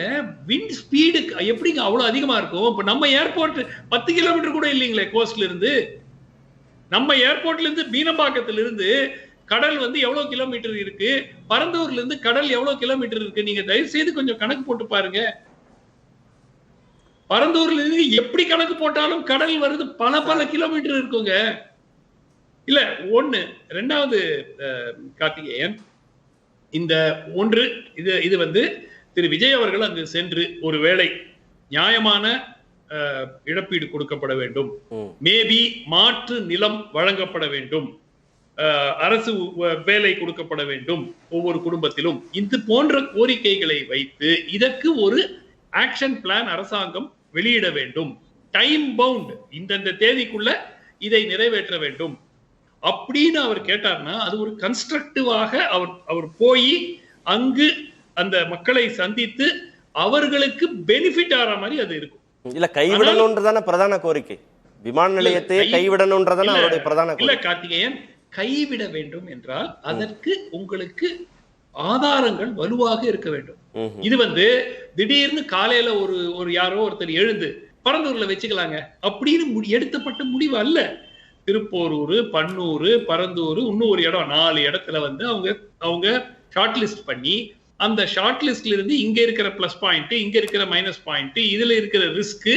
Speaker 6: விண்ட் ஸ்பீடு எப்படிங்க அவ்வளவு அதிகமா இருக்கும்? இப்ப நம்ம ஏர்போர்ட் 10 கிலோமீட்டர் கூட இல்லைங்களே கோஸ்ட்ல இருந்து. நம்ம ஏர்போர்ட்ல இருந்து மீனம்பாக்கத்துல இருந்து கடல் வந்து எவ்வளவு கிலோமீட்டர் இருக்கு, பரந்தூர்ல இருந்து கடல் எவ்வளவு கிலோமீட்டர் இருக்கு? நீங்க தயவு செய்து கொஞ்சம் கணக்கு போட்டு பாருங்க. பரந்தூர்ல இருந்து எப்படி கணக்கு போட்டாலும் கடல் வருது பல கிலோமீட்டர் இருக்குங்க. இல்ல ஒண்ணு. ரெண்டாவது கார்த்திகேயன், இந்த ஒன்று இது வந்து திரு விஜய் அவர்கள் அங்கு சென்று ஒருவேளை நியாயமான இழப்பீடு கொடுக்கப்பட வேண்டும், மேபி மாற்று நிலம் வழங்கப்பட வேண்டும், அரசு வேலை கொடுக்கப்பட வேண்டும் ஒவ்வொரு குடும்பத்திலும், இது போன்ற கோரிக்கைகளை வைத்து இதற்கு ஒரு ஆக்ஷன் பிளான் அரசாங்கம் வெளியிட வேண்டும். டைம் பவுண்ட், இந்த தேதிக்குள்ள இதை நிறைவேற்ற வேண்டும் அப்படின்னு அவர் கேட்டார்னா அது ஒரு கன்ஸ்ட்ரக்டிவாக அவர் போய் அங்கு அந்த மக்களை சந்தித்து அவர்களுக்கு பெனிஃபிட் ஆற மாதிரி அது இருக்கும்.
Speaker 3: இல்ல கைவிடணும்ன்றதான பிரதான கோரிக்கை, விமான நிலையத்தை கைவிடணும்ன்றதான அவருடைய பிரதான கோரிக்கை.
Speaker 6: இல்ல கார்த்திகேயன், கைவிட வேண்டும் என்றால் அதற்கு உங்களுக்கு ஆதாரங்கள் வலுவாக இருக்க வேண்டும். இது வந்து திடீர்னு காலையில ஒரு யாரோ ஒருத்தர் எழுந்து பரந்தூர்ல வச்சுக்கலாங்க அப்படின்னு எடுத்தப்பட்ட முடிவு அல்ல. திருப்போரூர், பன்னூர், பரந்தூர், இன்னும் ஒரு இடம், 4 இடத்துல வந்து அவங்க ஷார்ட் லிஸ்ட் பண்ணி அந்த ஷார்ட் லிஸ்ட்ல இருந்து இங்க இருக்கிற பிளஸ் பாயிண்ட், இங்க இருக்கிற மைனஸ் பாயிண்ட், இதுல இருக்கிற ரிஸ்க்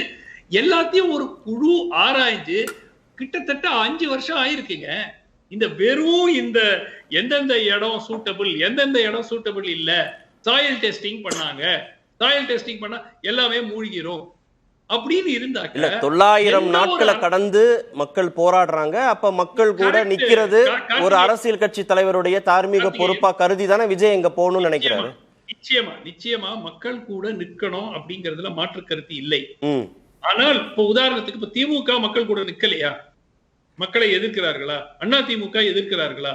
Speaker 6: எல்லாத்தையும் ஒரு குழு ஆராய்ஞ்சு கிட்டத்தட்ட 5 வருஷம் ஆயிருக்குங்க. இந்த வெறும் இந்த எந்தெந்த இடம் சூட்டபிள், எந்தெந்த இடம் சூட்டபிள் இல்ல, சாயில் டெஸ்டிங் பண்ணாங்க, சாயில் டெஸ்டிங் பண்ணா எல்லாமே மூழ்கிரும் அப்படின்னு இருந்தாங்க.
Speaker 3: இல்ல 900 நாட்களை கடந்து மக்கள் போராடுறாங்க. அப்ப மக்கள் கூட நிக்கிறது ஒரு அரசியல் கட்சி தலைவருடைய தார்மீக பொறுப்பா கருதி தானே விஜய் எங்க போகணும்னு நினைக்கிறாரு.
Speaker 6: நிச்சயமா மக்கள் கூட நிற்கணும் அப்படிங்கறதுல மாற்று கருத்து இல்லை. ஆனால் இப்ப உதாரணத்துக்கு இப்ப திமுக மக்கள் கூட நிக்கலையா? மக்களை எதிர்க்கிறார்களா? அண்ணா திமுக எதிர்க்கிறார்களா?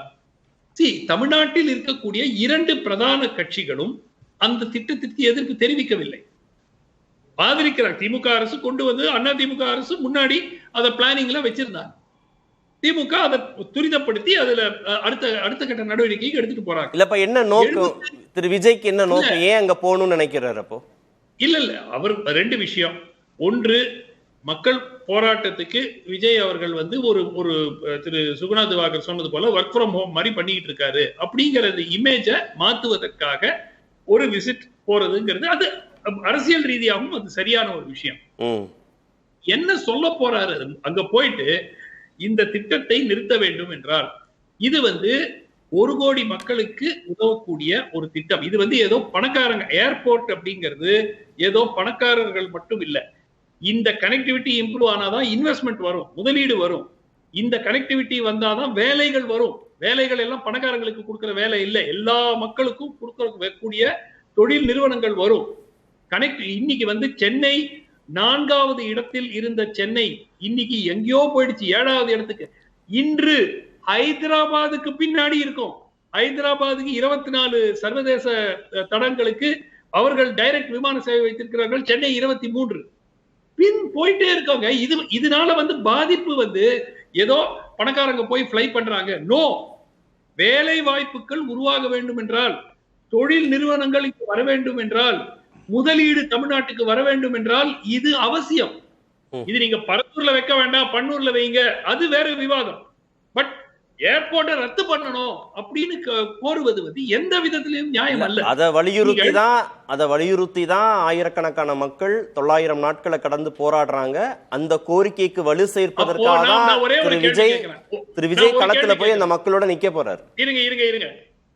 Speaker 6: தமிழ்நாட்டில் இருக்கக்கூடிய 2 பிரதான கட்சிகளும் அந்த திட்டத்திற்கு எதிர்ப்பு தெரிவிக்கவில்லை, ஆதரிக்கிறார். திமுக அரசு கொண்டு வந்து அண்ணா திமுக அரசு முன்னாடி அத பிளானிங்ல வச்சிருந்தாங்க. திமுக அதை துரிதப்படுத்தி அதுல அடுத்த கட்ட நடவடிக்கைக்கு எடுத்துட்டு போறாங்க.
Speaker 3: இல்லப்ப என்ன நோக்கம் திரு விஜய்க்கு? என்ன நோக்கம்? ஏன் அங்க போகணும்னு நினைக்கிறாரு? அப்போ
Speaker 6: இல்ல அவர் 2 விஷயம். ஒன்று, மக்கள் போராட்டத்துக்கு விஜய் அவர்கள் வந்து ஒரு திரு சுகுணா திவாகர் சொன்னது போல ஒர்க் ஃப்ரம் ஹோம் மாதிரி பண்ணிட்டு இருக்காரு அப்படிங்கறது இமேஜ மாத்துவதற்காக ஒரு விசிட் போறதுங்கிறது அது அரசியல் ரீதியாகவும் அது சரியான ஒரு விஷயம். என்ன சொல்ல போறாரு அங்க போயிட்டு? இந்த திட்டத்தை நிறுத்த வேண்டும் என்றால் இது வந்து 1 கோடி மக்களுக்கு உதவக்கூடிய ஒரு திட்டம். இது வந்து ஏதோ பணக்காரங்க ஏர்போர்ட் அப்படிங்கிறது ஏதோ பணக்காரர்கள் மட்டும் இல்ல. இந்த கனெக்டிவிட்டி இம்ப்ரூவ் ஆனாதான் இன்வெஸ்ட்மெண்ட் வரும், முதலீடு வரும். இந்த கனெக்டிவிட்டி வந்தாதான் வேலைகள் வரும். வேலைகள் எல்லாம் பணக்காரங்களுக்கு கொடுக்கிற வேலை இல்லை, எல்லா மக்களுக்கும் கொடுக்கக்கூடிய தொழில் நிறுவனங்கள் வரும். இன்னைக்கு வந்து சென்னை 4வது இடத்தில் இருந்த சென்னை இன்னைக்கு எங்கேயோ போயிடுச்சு 7வது இடத்துக்கு. இன்று ஹைதராபாத்துக்கு பின்னாடி இருக்கும். ஹைதராபாத்துக்கு 24 சர்வதேச தடங்களுக்கு அவர்கள் டைரக்ட் விமான சேவை வைத்திருக்கிறார்கள். சென்னை 23. பின் போயிட்டே இருக்காங்க. இதனால வந்து பாதிப்பு வந்து ஏதோ பணக்காரங்க போய் ஃப்ளை பண்றாங்க. நோ, வேலை வாய்ப்புகள் உருவாக வேண்டும் என்றால், தொழில் நிறுவனங்கள் வர வேண்டும் என்றால், முதலீடு தமிழ்நாட்டுக்கு வர வேண்டும் என்றால் இது அவசியம். இது நீங்க பரந்தூர்ல வைக்க வேண்டாம், பன்னூர்ல வைங்க, அது வேற விவாதம். பட் ஏர்போர்ட்டை ரத்து பண்ணணும் அப்படின்னு கோருவது வந்து எந்த விதத்திலும் நியாயம் அல்ல.
Speaker 3: அதை வலியுறுத்தி தான் ஆயிரக்கணக்கான மக்கள் 900 நாட்களை கடந்து போராடுறாங்க. அந்த கோரிக்கைக்கு வலு சேர்ப்பதற்காக திரு விஜய் களத்துல போய் அந்த மக்களோட நிக்க போறாரு.
Speaker 6: இருங்க,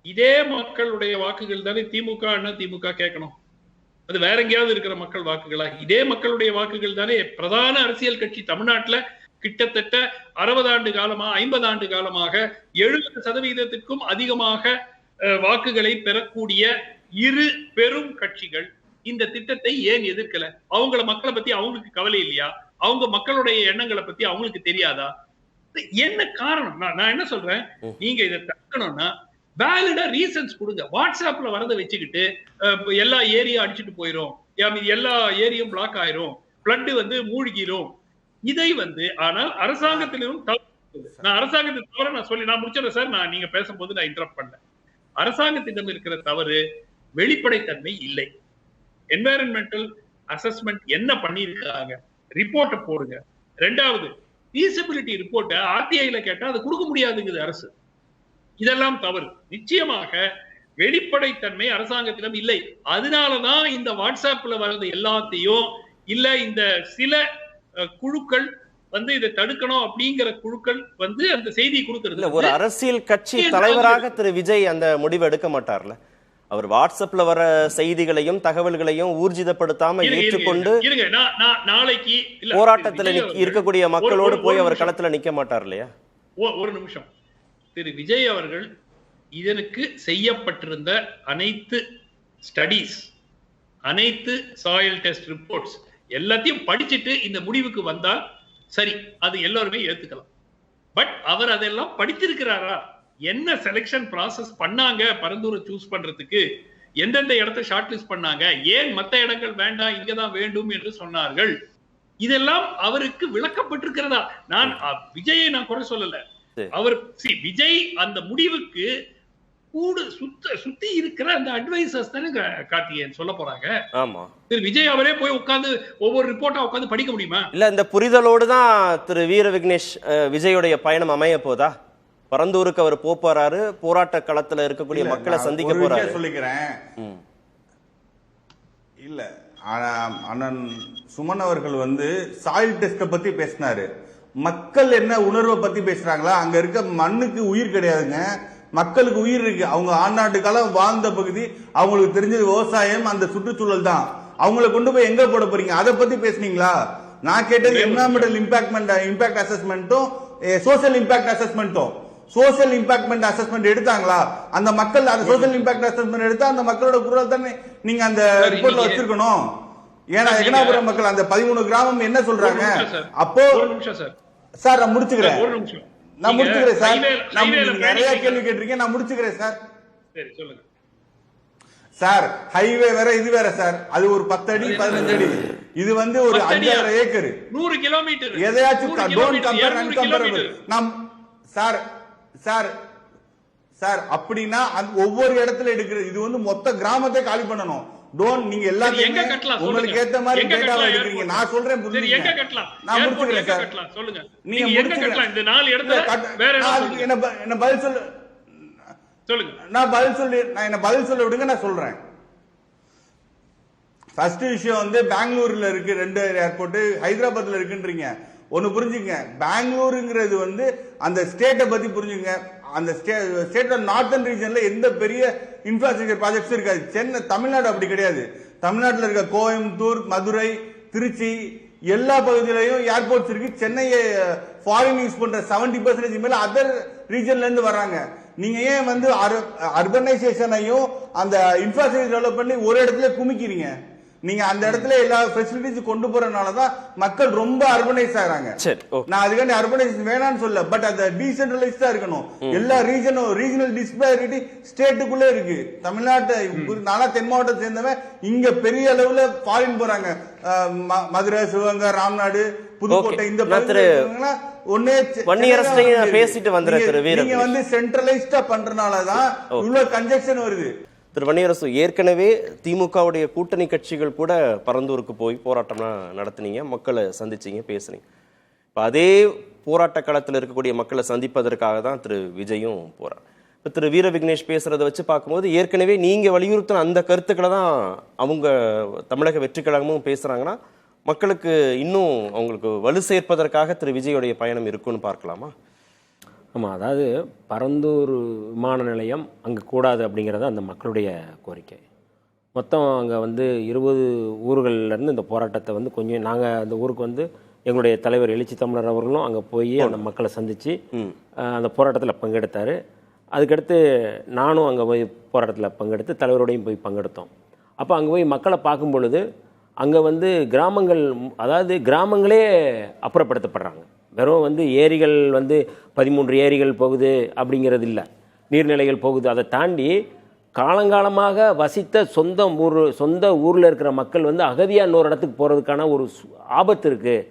Speaker 6: இதே மக்களுடைய வாக்குகள் தானே திமுக கேட்கணும். அது வேற எங்கேயாவது இருக்கிற மக்கள் வாக்குகளா? இதே மக்களுடைய வாக்குகள் தானே பிரதான அரசியல் கட்சி தமிழ்நாட்டுல கிட்டத்தட்ட 60 ஆண்டு காலமா 50 ஆண்டு காலமாக 70% அதிகமாக வாக்குகளை பெறக்கூடிய 2 பெரும் கட்சிகள் இந்த திட்டத்தை ஏன் எதிர்க்கல? அவங்கள மக்களை பத்தி அவங்களுக்கு கவலை இல்லையா? அவங்க மக்களுடைய எண்ணங்களை பத்தி அவங்களுக்கு தெரியாதா? என்ன காரணம்? நான் என்ன சொல்றேன், நீங்க இதை தடுக்கணும்னா வேலிடா ரீசன்ஸ் கொடுங்க. வாட்ஸ்அப்ல வரதை வச்சுக்கிட்டு எல்லா ஏரியா அடிச்சுட்டு போயிரும், எல்லா ஏரியும் பிளாக் ஆயிரும், பிளட் வந்து மூழ்கிரும், இதை வந்து ஆனால் அரசாங்கத்திலும் நான் அரசாங்கத்தை தவிர நான் முடிச்சிடறேன் சார். நீங்க பேசும்போது நான் இன்டரப்ட் பண்ணல. அரசாங்கத்திடம் இருக்கிற தவறு வெளிப்படைத்தன்மை இல்லை. என்வாயரன்மெண்டல் அசஸ்மெண்ட் என்ன பண்ணிருக்காங்க, ரிப்போர்ட்டை போடுங்க. 2வது ஃபீசிபிலிட்டி ரிப்போர்ட்டை ஆர்டிஐல கேட்டா அது கொடுக்க முடியாதுங்குது அரசு. இதெல்லாம் தவறு. நிச்சயமாக வெளிப்படைத்தன்மை அரசாங்கத்திடம் இல்லை. அதனாலதான் இந்த வாட்ஸ்அப்ல வர்றது எல்லாத்தையும் இல்ல இந்த சில குழுக்கள் வந்து இதை தடுக்கணும் அப்படிங்கிற குழுக்கள் வந்து அந்த செய்தி கொடுக்கிறது.
Speaker 3: ஒரு அரசியல் கட்சி தலைவராக திரு விஜய் அந்த முடிவு எடுக்க மாட்டார்ல. அவர் வாட்ஸ்அப்ல வர செய்திகளையும் தகவல்களையும் ஊர்ஜிதப்படுத்தாம ஏற்றுக்கொண்டு
Speaker 6: நாளைக்கு
Speaker 3: போராட்டத்துல இருக்கக்கூடிய மக்களோடு போய் அவர் களத்துல நிக்க மாட்டார் இல்லையா?
Speaker 6: ஒரு நிமிஷம். திரு விஜய் அவர்கள் இதற்கு செய்யப்பட்டிருந்த அனைத்து ஸ்டடீஸ், அனைத்து சாயில் டெஸ்ட் ரிப்போர்ட்ஸ் எல்லாத்தையும் படிச்சுட்டு இந்த முடிவுக்கு வந்தால் சரி, அது எல்லாருமே ஏத்துக்கலாம். பட் அவர் அதெல்லாம் படித்திருக்கிறாரா? என்ன செலக்ஷன் ப்ராசஸ் பண்ணாங்க பரந்தூரை சூஸ் பண்றதுக்கு, எந்தெந்த இடத்தை ஷார்ட் லிஸ்ட் பண்ணாங்க, ஏன் மற்ற இடங்கள் வேண்டாம் இங்கதான் வேண்டும் என்று சொன்னார்கள், இதெல்லாம் அவருக்கு விளக்கப்பட்டிருக்கிறதா? நான் விஜயை நான் குறை சொல்லல. அவர் விஜய் அந்த முடிவுக்கு சுத்தி இருக்கிற அந்த அட்வைசர்ஸ் தானே கார்த்திகேயன் சொல்ல போறாங்க.
Speaker 3: ஆமா,
Speaker 6: திரு விஜய் அவரே போய் உட்கார்ந்து ஒவ்வொரு ரிப்போர்ட்டா உட்கார்ந்து படிக்க முடியுமா?
Speaker 3: இல்ல, இந்த புரிதலோடு தான் திரு வீர விக்னேஷ் விஜயோடைய பயணம் அமைய போதா? பரந்தூருக்கு அவர் போறாரு, போராட்ட களத்துல இருக்கக்கூடிய மக்களை சந்திக்க போறாரு.
Speaker 5: சொல்லிக்கிறேன் இல்ல, அண்ணன் சுமன் அவர்கள் வந்து சாயில் டெஸ்ட பத்தி பேசினாரு. மக்கள் என்ன உணர்வை பத்தி பேசுறாங்களா? அங்க இருக்க மண்ணுக்கு உயிர் கிடையாதுங்க, மக்களுக்கு உயிர் இருக்கு. அவங்க ஆண்டாண்டு காலம் வாழ்ந்த பகுதி, அவங்களுக்கு தெரிஞ்சது விவசாயம், அந்த சுற்றுச்சூழல் தான். அவங்களை கொண்டு போய் எங்க போட போறீங்க? அதை பத்தி பேசுனீங்களா? நான் கேட்டது என்விரான்மெண்டல் இம்பாக்ட் அசஸ்மெண்ட்டும் சோசியல் இம்பாக்ட் அசஸ்மெண்ட்டும். சோசியல் இம்பாக்ட் அசஸ்மெண்ட் எடுத்தாங்களா? அந்த மக்கள் அந்த சோசியல் இம்பாக்ட் அசஸ்மெண்ட் எடுத்தா அந்த மக்களோட குரல் தானே நீங்க அந்த ரிப்போர்ட்ல வச்சிருக்கணும். ஏன்னா எகனாபுரம் மக்கள் அந்த 13 கிராமம் என்ன சொல்றாங்க? அப்போ சார் நான் முடிச்சுக்கிறேன் சார். நிறைய கேள்வி கேட்டிருக்கேன், நான் முடிச்சுக்கிறேன் சார். சார் ஹைவே வேற இது வேற சார். அது ஒரு 10 அடி 15 அடி, இது வந்து ஒரு 5000 ஏக்கர்
Speaker 6: 100 கிலோமீட்டர்.
Speaker 5: எதையாச்சும் டோன்ட் கம்பேர் அன்கம்பேரபிள். நாம் சார் சார் சார் அப்படின்னா ஒவ்வொரு இடத்துல எடுக்கிறது, இது வந்து மொத்த கிராமத்தை காலி பண்ணணும். டோன்ட் நீங்க எல்லாத்தையும் உங்களுக்கு ஏத்த மாதிரி டேட்டாவை எடுக்கிறீங்க. நான் சொல்றேன் புரிஞ்சுங்க. நான் முடிச்சுக்கிறேன் சார்.
Speaker 6: சொல்லுங்க
Speaker 5: நீங்க எங்க கட்டலாம்?
Speaker 6: இந்த 4 இடத்துல வேற
Speaker 5: என்ன பதில் சொல்லுங்க. நான் பதில் சொல்ல விடுங்க, நான் சொல்றேன். ஃபர்ஸ்ட் விஷயம் வந்து பெங்களூர்ல இருக்கு 2 ஏர்போர்ட், ஹைதராபாத்ல இருக்குன்றீங்க. ஒன்னு புரிஞ்சுங்க, பெங்களூருங்கிறது வந்து அந்த ஸ்டேட்டை பத்தி புரிஞ்சுங்க.
Speaker 7: அந்த ஸ்டேட் நார்த்தன் ரீஜன்ல எந்த பெரிய இன்ஃப்ராஸ்ட்ரக்சர் ப்ராஜெக்ட்ஸ் இருக்காது. சென்னை தமிழ்நாடு அப்படி கிடையாது. தமிழ்நாட்டில் இருக்க கோயம்புத்தூர், மதுரை, திருச்சி எல்லா பகுதியிலையும் ஏர்போர்ட்ஸ் இருக்கு. சென்னையை ஃபாரின் யூஸ் பண்ற 70% மேல அதர் ரீஜன்ல இருந்து வர்றாங்க. நீங்க ஏன் வந்து அர்பனைசேஷனையும் அந்த இன்ஃப்ராஸ்ட்ரக்சர் டெவலப் பண்ணி ஒரு இடத்துல குமிக்கிறீங்க? நீங்க அந்த இடத்துல எல்லா ஃபெசிலிட்டிஸ் கொண்டு போறதுனாலதான் மக்கள் ரொம்ப அர்பனைஸ் ஆகிறாங்க. நான் அதுக்காண்டி அர்பனைசேஷன் வேணாம்னு சொல்ல, பட் அது டீசென்ட்ரலைஸ்டா இருக்கணும். எல்லா ரீஜனல் டிஸ்பேரிட்டி ஸ்டேட்டுக்குள்ளே இருக்கு. தமிழ்நாட்டை நானா தென் மாவட்டத்தை சேர்ந்தவன் இங்க பெரிய அளவுல ஃபாரின் போறாங்க. மதுரை, சிவகங்கை, ராம்நாடு, புதுக்கோட்டை இந்த
Speaker 3: பேசிட்டு வந்து
Speaker 7: நீங்க வந்து சென்ட்ரலைஸ்டா பண்றதுனாலதான் இவ்வளவு கன்ஜெக்ஷன் வருது.
Speaker 3: திரு வன்னியரசு, ஏற்கனவே திமுகவுடைய கூட்டணி கட்சிகள் கூட பரந்தூருக்கு போய் போராட்டம்லாம் நடத்துனீங்க, மக்களை சந்திச்சீங்க, பேசுனீங்க. இப்போ அதே போராட்ட களத்தில் இருக்கக்கூடிய மக்களை சந்திப்பதற்காக தான் திரு விஜயும் போறார். இப்போ திரு வீர விக்னேஷ் பேசுறதை வச்சு பார்க்கும்போது ஏற்கனவே நீங்க வலியுறுத்தின அந்த கருத்துக்களை தான் அவங்க தமிழக வெற்றி கழகமும் பேசுறாங்கன்னா மக்களுக்கு இன்னும் அவங்களுக்கு வலு சேர்ப்பதற்காக திரு விஜயோடைய பயணம் இருக்குன்னு பார்க்கலாமா?
Speaker 8: ஆமாம், அதாவது பரந்தூர் விமான நிலையம் அங்கே கூடாது அப்படிங்கிறது அந்த மக்களுடைய கோரிக்கை. மொத்தம் அங்கே வந்து 20 ஊர்கள்லேருந்து இந்த போராட்டத்தை வந்து கொஞ்சம் நாங்கள் அந்த ஊருக்கு வந்து எங்களுடைய தலைவர் எழுச்சி தமிழர் அவர்களும் அங்கே போய் அந்த மக்களை சந்தித்து அந்த போராட்டத்தில் பங்கெடுத்தார். அதுக்கடுத்து நானும் அங்கே போய் போராட்டத்தில் பங்கெடுத்து தலைவரோடையும் போய் பங்கெடுத்தோம். அப்போ அங்கே போய் மக்களை பார்க்கும் பொழுது அங்கே வந்து கிராமங்கள், அதாவது கிராமங்களே அப்புறப்படுத்தப்படுறாங்க. வெறும் வந்து ஏரிகள் வந்து 13 ஏரிகள் போகுது அப்படிங்கிறது இல்லை, நீர்நிலைகள் போகுது. அதை தாண்டி காலங்காலமாக வசித்த சொந்த ஊரில் இருக்கிற மக்கள் வந்து அகதியாக இன்னொரு இடத்துக்கு போகிறதுக்கான ஒரு ஆபத்து இருக்குது.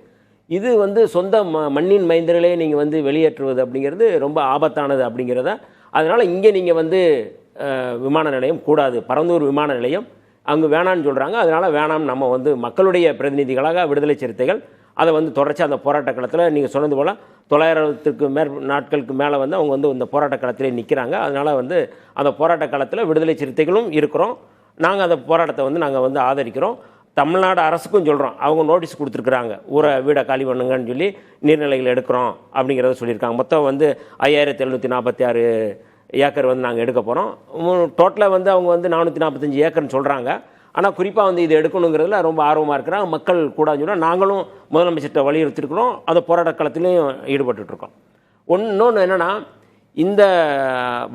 Speaker 8: இது வந்து சொந்த மண்ணின் மைந்தர்களே நீங்கள் வந்து வெளியேற்றுவது அப்படிங்கிறது ரொம்ப ஆபத்தானது அப்படிங்கிறத. அதனால் இங்கே நீங்கள் வந்து விமான நிலையம் கூடாது, பரந்தூர் விமான நிலையம் அங்கே வேணான்னு சொல்கிறாங்க. அதனால் வேணாம், நம்ம வந்து மக்களுடைய பிரதிநிதிகளாக விடுதலை சிறுத்தைகள் அதை வந்து தொடர்ச்சி அந்த போராட்ட களத்தில் நீங்கள் சொன்னது போல் 900 நாட்களுக்கு மேலே வந்து அவங்க வந்து இந்த போராட்ட களத்திலே நிற்கிறாங்க. அதனால் வந்து அந்த போராட்ட களத்தில் விடுதலை சிறுத்தைகளும் இருக்கிறோம். நாங்கள் அந்த போராட்டத்தை வந்து நாங்கள் வந்து ஆதரிக்கிறோம். தமிழ்நாடு அரசுக்கும் சொல்கிறோம், அவங்க நோட்டீஸ் கொடுத்துருக்குறாங்க, ஊரை வீடை காலி பண்ணுங்கன்னு சொல்லி நீர்நிலைகள் எடுக்கிறோம் அப்படிங்கிறத சொல்லியிருக்காங்க. மொத்தம் வந்து 5746 ஏக்கர் வந்து நாங்கள் எடுக்க போகிறோம். டோட்டலாக வந்து அவங்க வந்து 445 ஏக்கர்னு சொல்கிறாங்க. ஆனால் குறிப்பாக வந்து இது எடுக்கணுங்கிறதுல ரொம்ப ஆர்வமாக இருக்கிறாங்க. மக்கள் கூடாதுன்னு சொன்னால் நாங்களும் முதலமைச்சர்கிட்ட வலியுறுத்திருக்கிறோம். அந்த போராட்ட களத்திலையும் ஈடுபட்டுருக்கோம். இன்னொன்று என்னென்னா, இந்த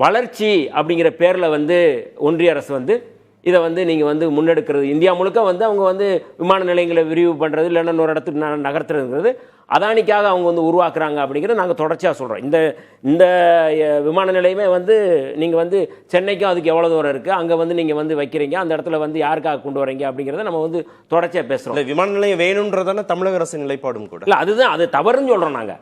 Speaker 8: வளர்ச்சி அப்படிங்கிற பேரில் வந்து ஒன்றிய அரசு வந்து இதை வந்து நீங்கள் வந்து முன்னெடுக்கிறது, இந்தியா முழுக்க வந்து அவங்க வந்து விமான நிலையங்களை விரிவு பண்ணுறது இல்லைன்னா இன்னொரு இடத்துக்கு நகர்த்துறதுங்கிறது அதானிக்காக அவங்க வந்து உருவாக்குறாங்க அப்படிங்கிறது நாங்கள் தொடர்ச்சியாக சொல்கிறோம். இந்த விமான நிலையமே வந்து நீங்கள் வந்து சென்னைக்கும் அதுக்கு எவ்வளோ தூரம் இருக்குது, அங்கே வந்து நீங்கள் வந்து வைக்கிறீங்க, அந்த இடத்துல வந்து யாருக்காக கொண்டு வரீங்க அப்படிங்கிறத நம்ம வந்து தொடர்ச்சியாக பேசுகிறோம்.
Speaker 3: விமான நிலையம் வேணுன்றதான தமிழக அரசு நிலைப்பாடும் கூட இல்லை, அதுதான்
Speaker 8: அது தவறுன்னு சொல்கிறோம் நாங்கள்.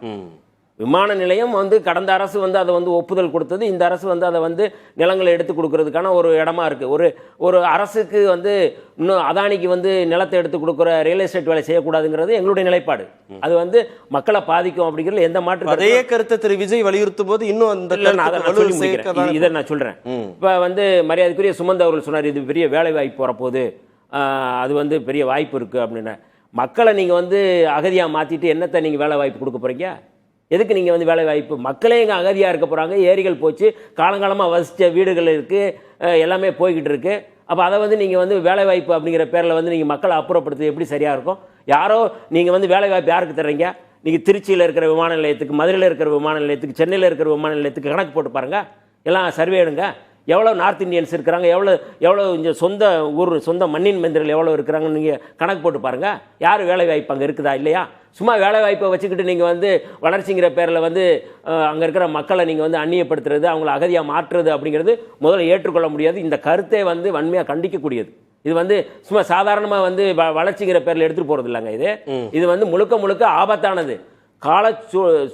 Speaker 8: விமான நிலையம் வந்து கடந்த அரசு வந்து அதை வந்து ஒப்புதல் கொடுத்தது, இந்த அரசு வந்து அதை வந்து நிலங்களை எடுத்து கொடுக்கறதுக்கான ஒரு இடமா இருக்குது. ஒரு அரசுக்கு வந்து இன்னும் அதானிக்கு வந்து நிலத்தை எடுத்து கொடுக்குற ரியல் எஸ்டேட் வேலை செய்யக்கூடாதுங்கிறது எங்களுடைய நிலைப்பாடு. அது வந்து மக்களை பாதிக்கும் அப்படிங்கிறது எந்த மாற்று.
Speaker 3: அதே கருத்தை திரு விஜய் வலியுறுத்தும் போது இன்னும் அந்த
Speaker 8: இதை நான் சொல்கிறேன். இப்போ வந்து மரியாதைக்குரிய சுமந்த் அவர்கள் சொன்னார், இது பெரிய வேலை வாய்ப்பு வரப்போகுது, அது வந்து பெரிய வாய்ப்பு இருக்குது அப்படின்னு. மக்களை நீங்கள் வந்து அகதியாக மாற்றிட்டு என்னத்தை நீங்கள் வேலை வாய்ப்பு கொடுக்க போகிறீங்க? எதுக்கு நீங்கள் வந்து வேலை வாய்ப்பு? மக்களே இங்கே அகதியாக இருக்க போகிறாங்க, ஏரிகள் போச்சு, காலங்காலமாக வசித்த வீடுகள் இருக்குது, எல்லாமே போய்கிட்டு இருக்குது. அப்போ அதை வந்து நீங்கள் வந்து வேலை வாய்ப்பு அப்படிங்கிற பேரில் வந்து நீங்கள் மக்களை அப்புறப்படுத்துறது எப்படி சரியாக இருக்கும்? யாரோ நீங்கள் வந்து வேலை வாய்ப்பு யாருக்கு தர்றீங்க? நீங்கள் திருச்சியில் இருக்கிற விமான நிலையத்துக்கு, மதுரையில் இருக்கிற விமான நிலையத்துக்கு, சென்னையில் இருக்கிற விமான நிலையத்துக்கு கணக்கு போட்டு பாருங்கள், எல்லாம் சர்வே எடுங்க. எவ்வளோ நார்த் இந்தியன்ஸ் இருக்கிறாங்க, எவ்வளோ இங்கே சொந்த மண்ணின் மைந்தர்கள் எவ்வளோ இருக்கிறாங்கன்னு நீங்கள் கணக்கு போட்டு பாருங்கள். யார் வேலை வாய்ப்பு அங்கே இருக்குதா இல்லையா? சும்மா வேலை வாய்ப்பை வச்சுக்கிட்டு நீங்கள் வந்து வளர்ச்சிங்கிற பேரில் வந்து அங்கே இருக்கிற மக்களை நீங்கள் வந்து அந்நியப்படுத்துறது, அவங்கள அகதியாக மாற்றுறது அப்படிங்கிறது முதல்ல ஏற்றுக்கொள்ள முடியாது. இந்த கருத்தை வந்து வன்மையாக கண்டிக்கக்கூடியது. இது வந்து சும்மா சாதாரணமாக வந்து வளர்ச்சிங்கிற பேரில் எடுத்துகிட்டு போகிறது இல்லைங்க. இது வந்து முழுக்க ஆபத்தானது.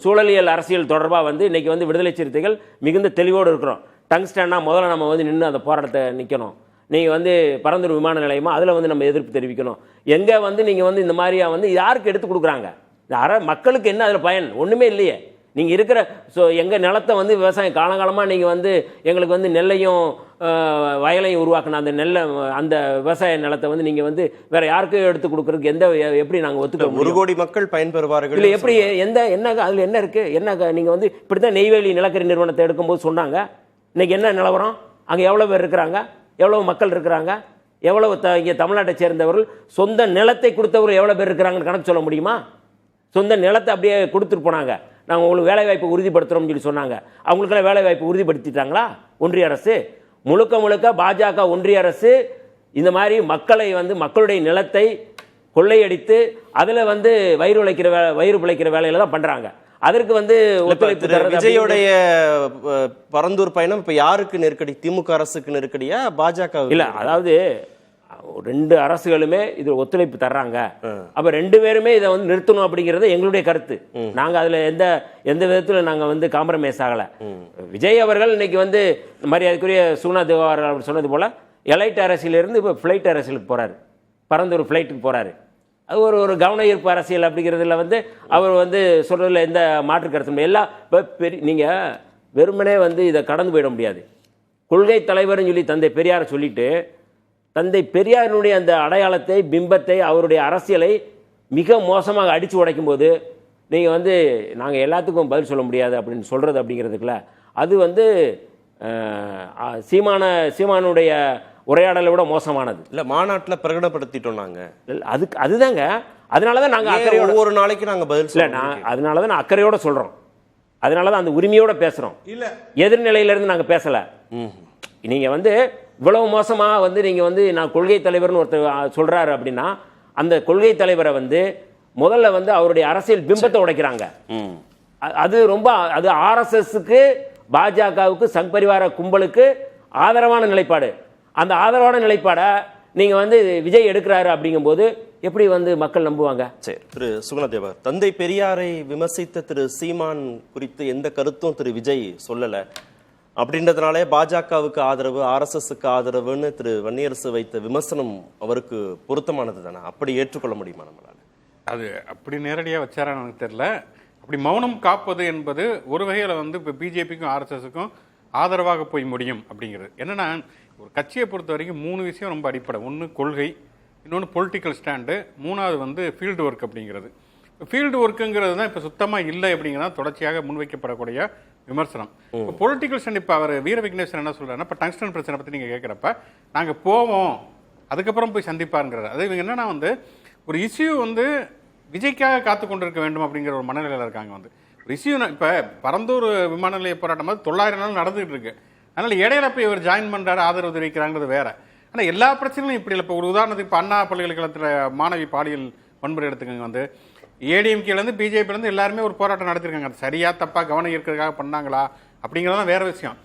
Speaker 8: சூழலியல் அரசியல் தொடர்பாக வந்து இன்றைக்கி வந்து விடுதலை சிறுத்தைகள் மிகுந்த தெளிவோடு இருக்கிறோம். டங்ஸ்டன்னா முதல்ல நம்ம வந்து நின்று அந்த போராட்டத்தை நிற்கணும். நீங்கள் வந்து பரந்தூர் விமான நிலையமா அதில் வந்து நம்ம எதிர்ப்பு தெரிவிக்கணும். எங்கே வந்து நீங்கள் வந்து இந்த மாதிரியா வந்து யாருக்கு எடுத்து கொடுக்குறாங்க? மக்களுக்கு என்ன அதில் பயன்? ஒன்றுமே இல்லையே. நீங்கள் இருக்கிற எங்கள் நிலத்தை வந்து விவசாயம் காலகாலமாக நீங்கள் வந்து எங்களுக்கு வந்து நெல்லையும் வயலையும் உருவாக்கின அந்த நெல்லை அந்த விவசாய நிலத்தை வந்து நீங்கள் வந்து வேற யாருக்கும் எடுத்து கொடுக்குறதுக்கு எப்படி நாங்கள் ஒத்துக்க
Speaker 3: 1 கோடி மக்கள் பயன்பெறுவார்கள்
Speaker 8: இல்லை எப்படி என்ன அதில் என்ன இருக்குது என்ன நீங்கள் வந்து இப்படி தான் நெய்வேலி நிலக்கரி நிறுவனத்தை எடுக்கும்போது சொன்னாங்க. இன்னைக்கு என்ன நிலவரம்? அங்கே எவ்வளோ பேர் இருக்கிறாங்க, எவ்வளோ மக்கள் இருக்கிறாங்க, எவ்வளவு இங்கே தமிழ்நாட்டை சேர்ந்தவர்கள், சொந்த நிலத்தை கொடுத்தவர்கள் எவ்வளோ பேர் இருக்கிறாங்கன்னு கணக்கு சொல்ல முடியுமா? சொந்த நிலத்தை அப்படியே கொடுத்துட்டு போனாங்க. நாங்கள் உங்களுக்கு வேலைவாய்ப்பு உறுதிப்படுத்துகிறோம்னு சொல்லி சொன்னாங்க. அவங்களுக்கெல்லாம் வேலைவாய்ப்பு உறுதிப்படுத்திட்டாங்களா ஒன்றிய அரசு? முழுக்க பாஜக ஒன்றிய அரசு இந்த மாதிரி மக்களை வந்து மக்களுடைய நிலத்தை கொள்ளையடித்து அதில் வந்து வயிறு பிழைக்கிற வேலையில தான் பண்ணுறாங்க. அதற்கு வந்து
Speaker 3: விஜயோடைய பரந்தூர் பயணம் இப்ப யாருக்கு நெருக்கடி? திமுக அரசுக்கு நெருக்கடியா பாஜக?
Speaker 8: இல்ல, அதாவது 2 அரசுகளுமே இது ஒத்துழைப்பு தர்றாங்க. அப்ப 2 பேருமே இதை வந்து நிறுத்தணும் அப்படிங்கிறது எங்களுடைய கருத்து. நாங்க அதுல எந்த விதத்துல நாங்க வந்து காம்ப்ரமைஸ் ஆகல. விஜய் அவர்கள் இன்னைக்கு வந்து மரியாதைக்குரிய சுகுணா தேவார் அவர் சொன்னது போல எலைட் அரசியலிருந்து இப்போ ஃப்ளைட் அரசியலுக்கு போறாரு, பரந்தூர் ஃப்ளைட்டுக்கு போறாரு. அது ஒரு கவன ஈர்ப்பு அரசியல் அப்படிங்கிறதுல வந்து அவர் வந்து சொல்றதுல எந்த மாற்று கருத்து எல்லாம் நீங்க வெறுமனே வந்து இதை கடந்து போயிட முடியாது. கொள்கை தலைவர்னு சொல்லி தந்தை பெரியாரை சொல்லிட்டு தந்தை பெரியாரினுடைய அந்த அடையாளத்தை பிம்பத்தை அவருடைய அரசியலை மிக மோசமாக அடித்து உடைக்கும் போது நீங்கள் வந்து நாங்கள் எல்லாத்துக்கும் பதில் சொல்ல முடியாது அப்படின்னு சொல்கிறது அப்படிங்கிறதுக்குல அது வந்து சீமானுடைய உரையாடலை விட மோசமானது.
Speaker 3: இல்லை, மாநாட்டில் பிரகடனப்படுத்திட்டோம் நாங்கள்.
Speaker 8: அதுதாங்க, அதனால தான் நாங்கள் அக்கறையோட
Speaker 3: ஒவ்வொரு நாளைக்கு நாங்கள் பதில்
Speaker 8: இல்லை, அதனால தான் நான் அக்கறையோட சொல்கிறோம். அதனால தான் அந்த உரிமையோட பேசுகிறோம். இல்லை, எதிர்நிலையிலேருந்து நாங்கள் பேசலை. நீங்கள் வந்து இவ்வளவு மோசமாக வந்து நீங்கள் வந்து நான் கொள்கை தலைவர்னு ஒருத்தர் சொல்கிறாரு அப்படின்னா அந்த கொள்கை தலைவரை வந்து முதல்ல வந்து அவருடைய அரசியல் பிம்பத்தை உடைக்கிறாங்க. அது ரொம்ப அது ஆர்எஸ்எஸ்க்கு பாஜகவுக்கு சங் பரிவார கும்பலுக்கு ஆதரவான நிலைப்பாடு. அந்த ஆதரவான நிலைப்பாடை நீங்கள் வந்து விஜய் எடுக்கிறாரு அப்படிங்கும்போது எப்படி வந்து மக்கள் நம்புவாங்க?
Speaker 3: சரி, திரு சுகுணதேவர், தந்தை பெரியாரை விமர்சித்த திரு சீமான் குறித்து எந்த கருத்தும் திரு விஜய் சொல்லலை அப்படின்றதுனாலே பாஜகவுக்கு ஆதரவு, ஆர்எஸ்எஸ்க்கு ஆதரவுன்னு திரு வன்னியரசு வைத்த விமர்சனம் அவருக்கு பொருத்தமானது தானே? அப்படி ஏற்றுக்கொள்ள முடியுமா நம்மளால?
Speaker 4: அது அப்படி நேரடியாக வச்சாரான்னு எனக்கு தெரியல. அப்படி மௌனம் காப்பது என்பது ஒரு வகையில் வந்து இப்போ பிஜேபிக்கும் ஆர்எஸ்எஸ்க்கும் ஆதரவாக போய் முடியும் அப்படிங்கிறது. என்னன்னா, ஒரு கட்சியை பொறுத்த வரைக்கும் 3 விஷயம் ரொம்ப அடிப்படை. ஒன்று கொள்கை, இன்னொன்று பொலிட்டிக்கல் ஸ்டாண்டு, 3வது வந்து ஃபீல்டு ஒர்க் அப்படிங்கிறது. ஃபீல்டு ஒர்க்குங்கிறது தான் இப்போ சுத்தமாக இல்லை அப்படிங்கிறத தொடர்ச்சியாக முன்வைக்கப்படக்கூடிய விமர்சனம். இப்போ பொலிட்டிக்கல் ஸ்டாண்ட் இப்போ அவர் வீர விக்னேஸ்வரன் என்ன சொல்கிறாருன்னா, இப்போ டங்ஸ்டன் பிரச்சனை பற்றி நீங்கள் கேட்குறப்ப நாங்கள் போவோம் அதுக்கப்புறம் போய் சந்திப்பாருங்கிறார். அது இவங்க என்னன்னா வந்து ஒரு இஷ்யூ வந்து விஜய்க்காக காத்து கொண்டு இருக்க வேண்டும் அப்படிங்கிற ஒரு மனநிலையில் இருக்காங்க. வந்து ஒரு இஷ்யூ இப்போ பரந்தூர் விமான நிலைய போராட்டம் வந்து 900 நாள் நடந்துகிட்டு இருக்கு. அதனால் இடையில போய் இவர் ஜாயின் பண்ணுறாரு, ஆதரவு தெரிவிக்கிறாங்கிறது வேற. ஆனால் எல்லா பிரச்சனையும் இப்படி இல்லை. இப்போ ஒரு உதாரணத்துக்கு இப்போ அண்ணா பல்கலைக்கழகத்தில் மாணவி பாலியல் வன்முறை எடுத்துக்கோங்க. வந்து ஏடிஎம்கேலேருந்து பிஜேபிலேருந்து எல்லாருமே ஒரு போராட்டம் நடத்திருக்காங்க. அது சரியா தப்பா கவனம் ஈர்க்கிறதுக்காக பண்ணாங்களா அப்படிங்கிறதான் வேற விஷயம்.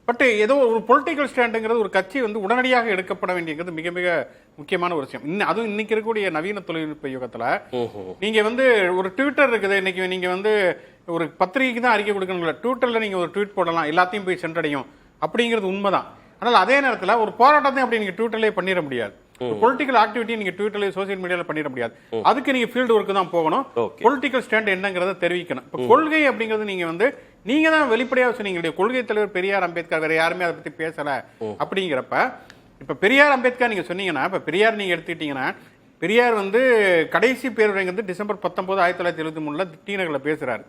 Speaker 4: பட் ஏதோ ஒரு பொலிட்டிக்கல் ஸ்டாண்டுங்கிறது ஒரு கட்சி வந்து உடனடியாக எடுக்கப்பட வேண்டியது மிக மிக முக்கியமான ஒரு விஷயம். அதுவும் இன்னைக்கு இருக்கக்கூடிய நவீன தொழில்நுட்ப யுகத்துல நீங்க வந்து ஒரு ட்விட்டர் இருக்குது. இன்னைக்கு நீங்க வந்து ஒரு பத்திரிகைக்கு தான் அறிக்கை கொடுக்கணும், ட்விட்டர்ல நீங்க ஒரு ட்வீட் போடலாம், எல்லாத்தையும் போய் சென்றடையும் அப்படிங்கிறது உண்மைதான். ஆனால் அதே நேரத்தில் ஒரு போராட்டத்தை அப்படி நீங்க ட்விட்டர்லேயே பண்ணிட முடியாது. பொலிட்டிக்கல் ஆக்டிவிட்டி நீங்க ட்விட்டர்ல சோசியல் மீடியால பண்ணிட முடியாது. அதுக்கு நீங்க ஃபீல்டு ஒர்க் தான் போகணும். பொலிட்டிக்கல் ஸ்டாண்ட் என்னங்கிறத தெரிவிக்கணும். இப்போ கொள்கை அப்படிங்கிறது நீங்க தான் வெளிப்படையாக சொன்னீங்க. கொள்கை தலைவர் பெரியார் அம்பேத்கர், வேற யாருமே அதை பத்தி பேசல அப்படிங்கிறப்ப இப்ப பெரியார் அம்பேத்கர் நீங்க சொன்னீங்கன்னா, இப்ப பெரியார் நீங்க எடுத்துக்கிட்டீங்கன்னா, பெரியார் வந்து கடைசி பேருரைங்கிறது டிசம்பர் 19, 1973 டி நகர்ல பேசுறாரு.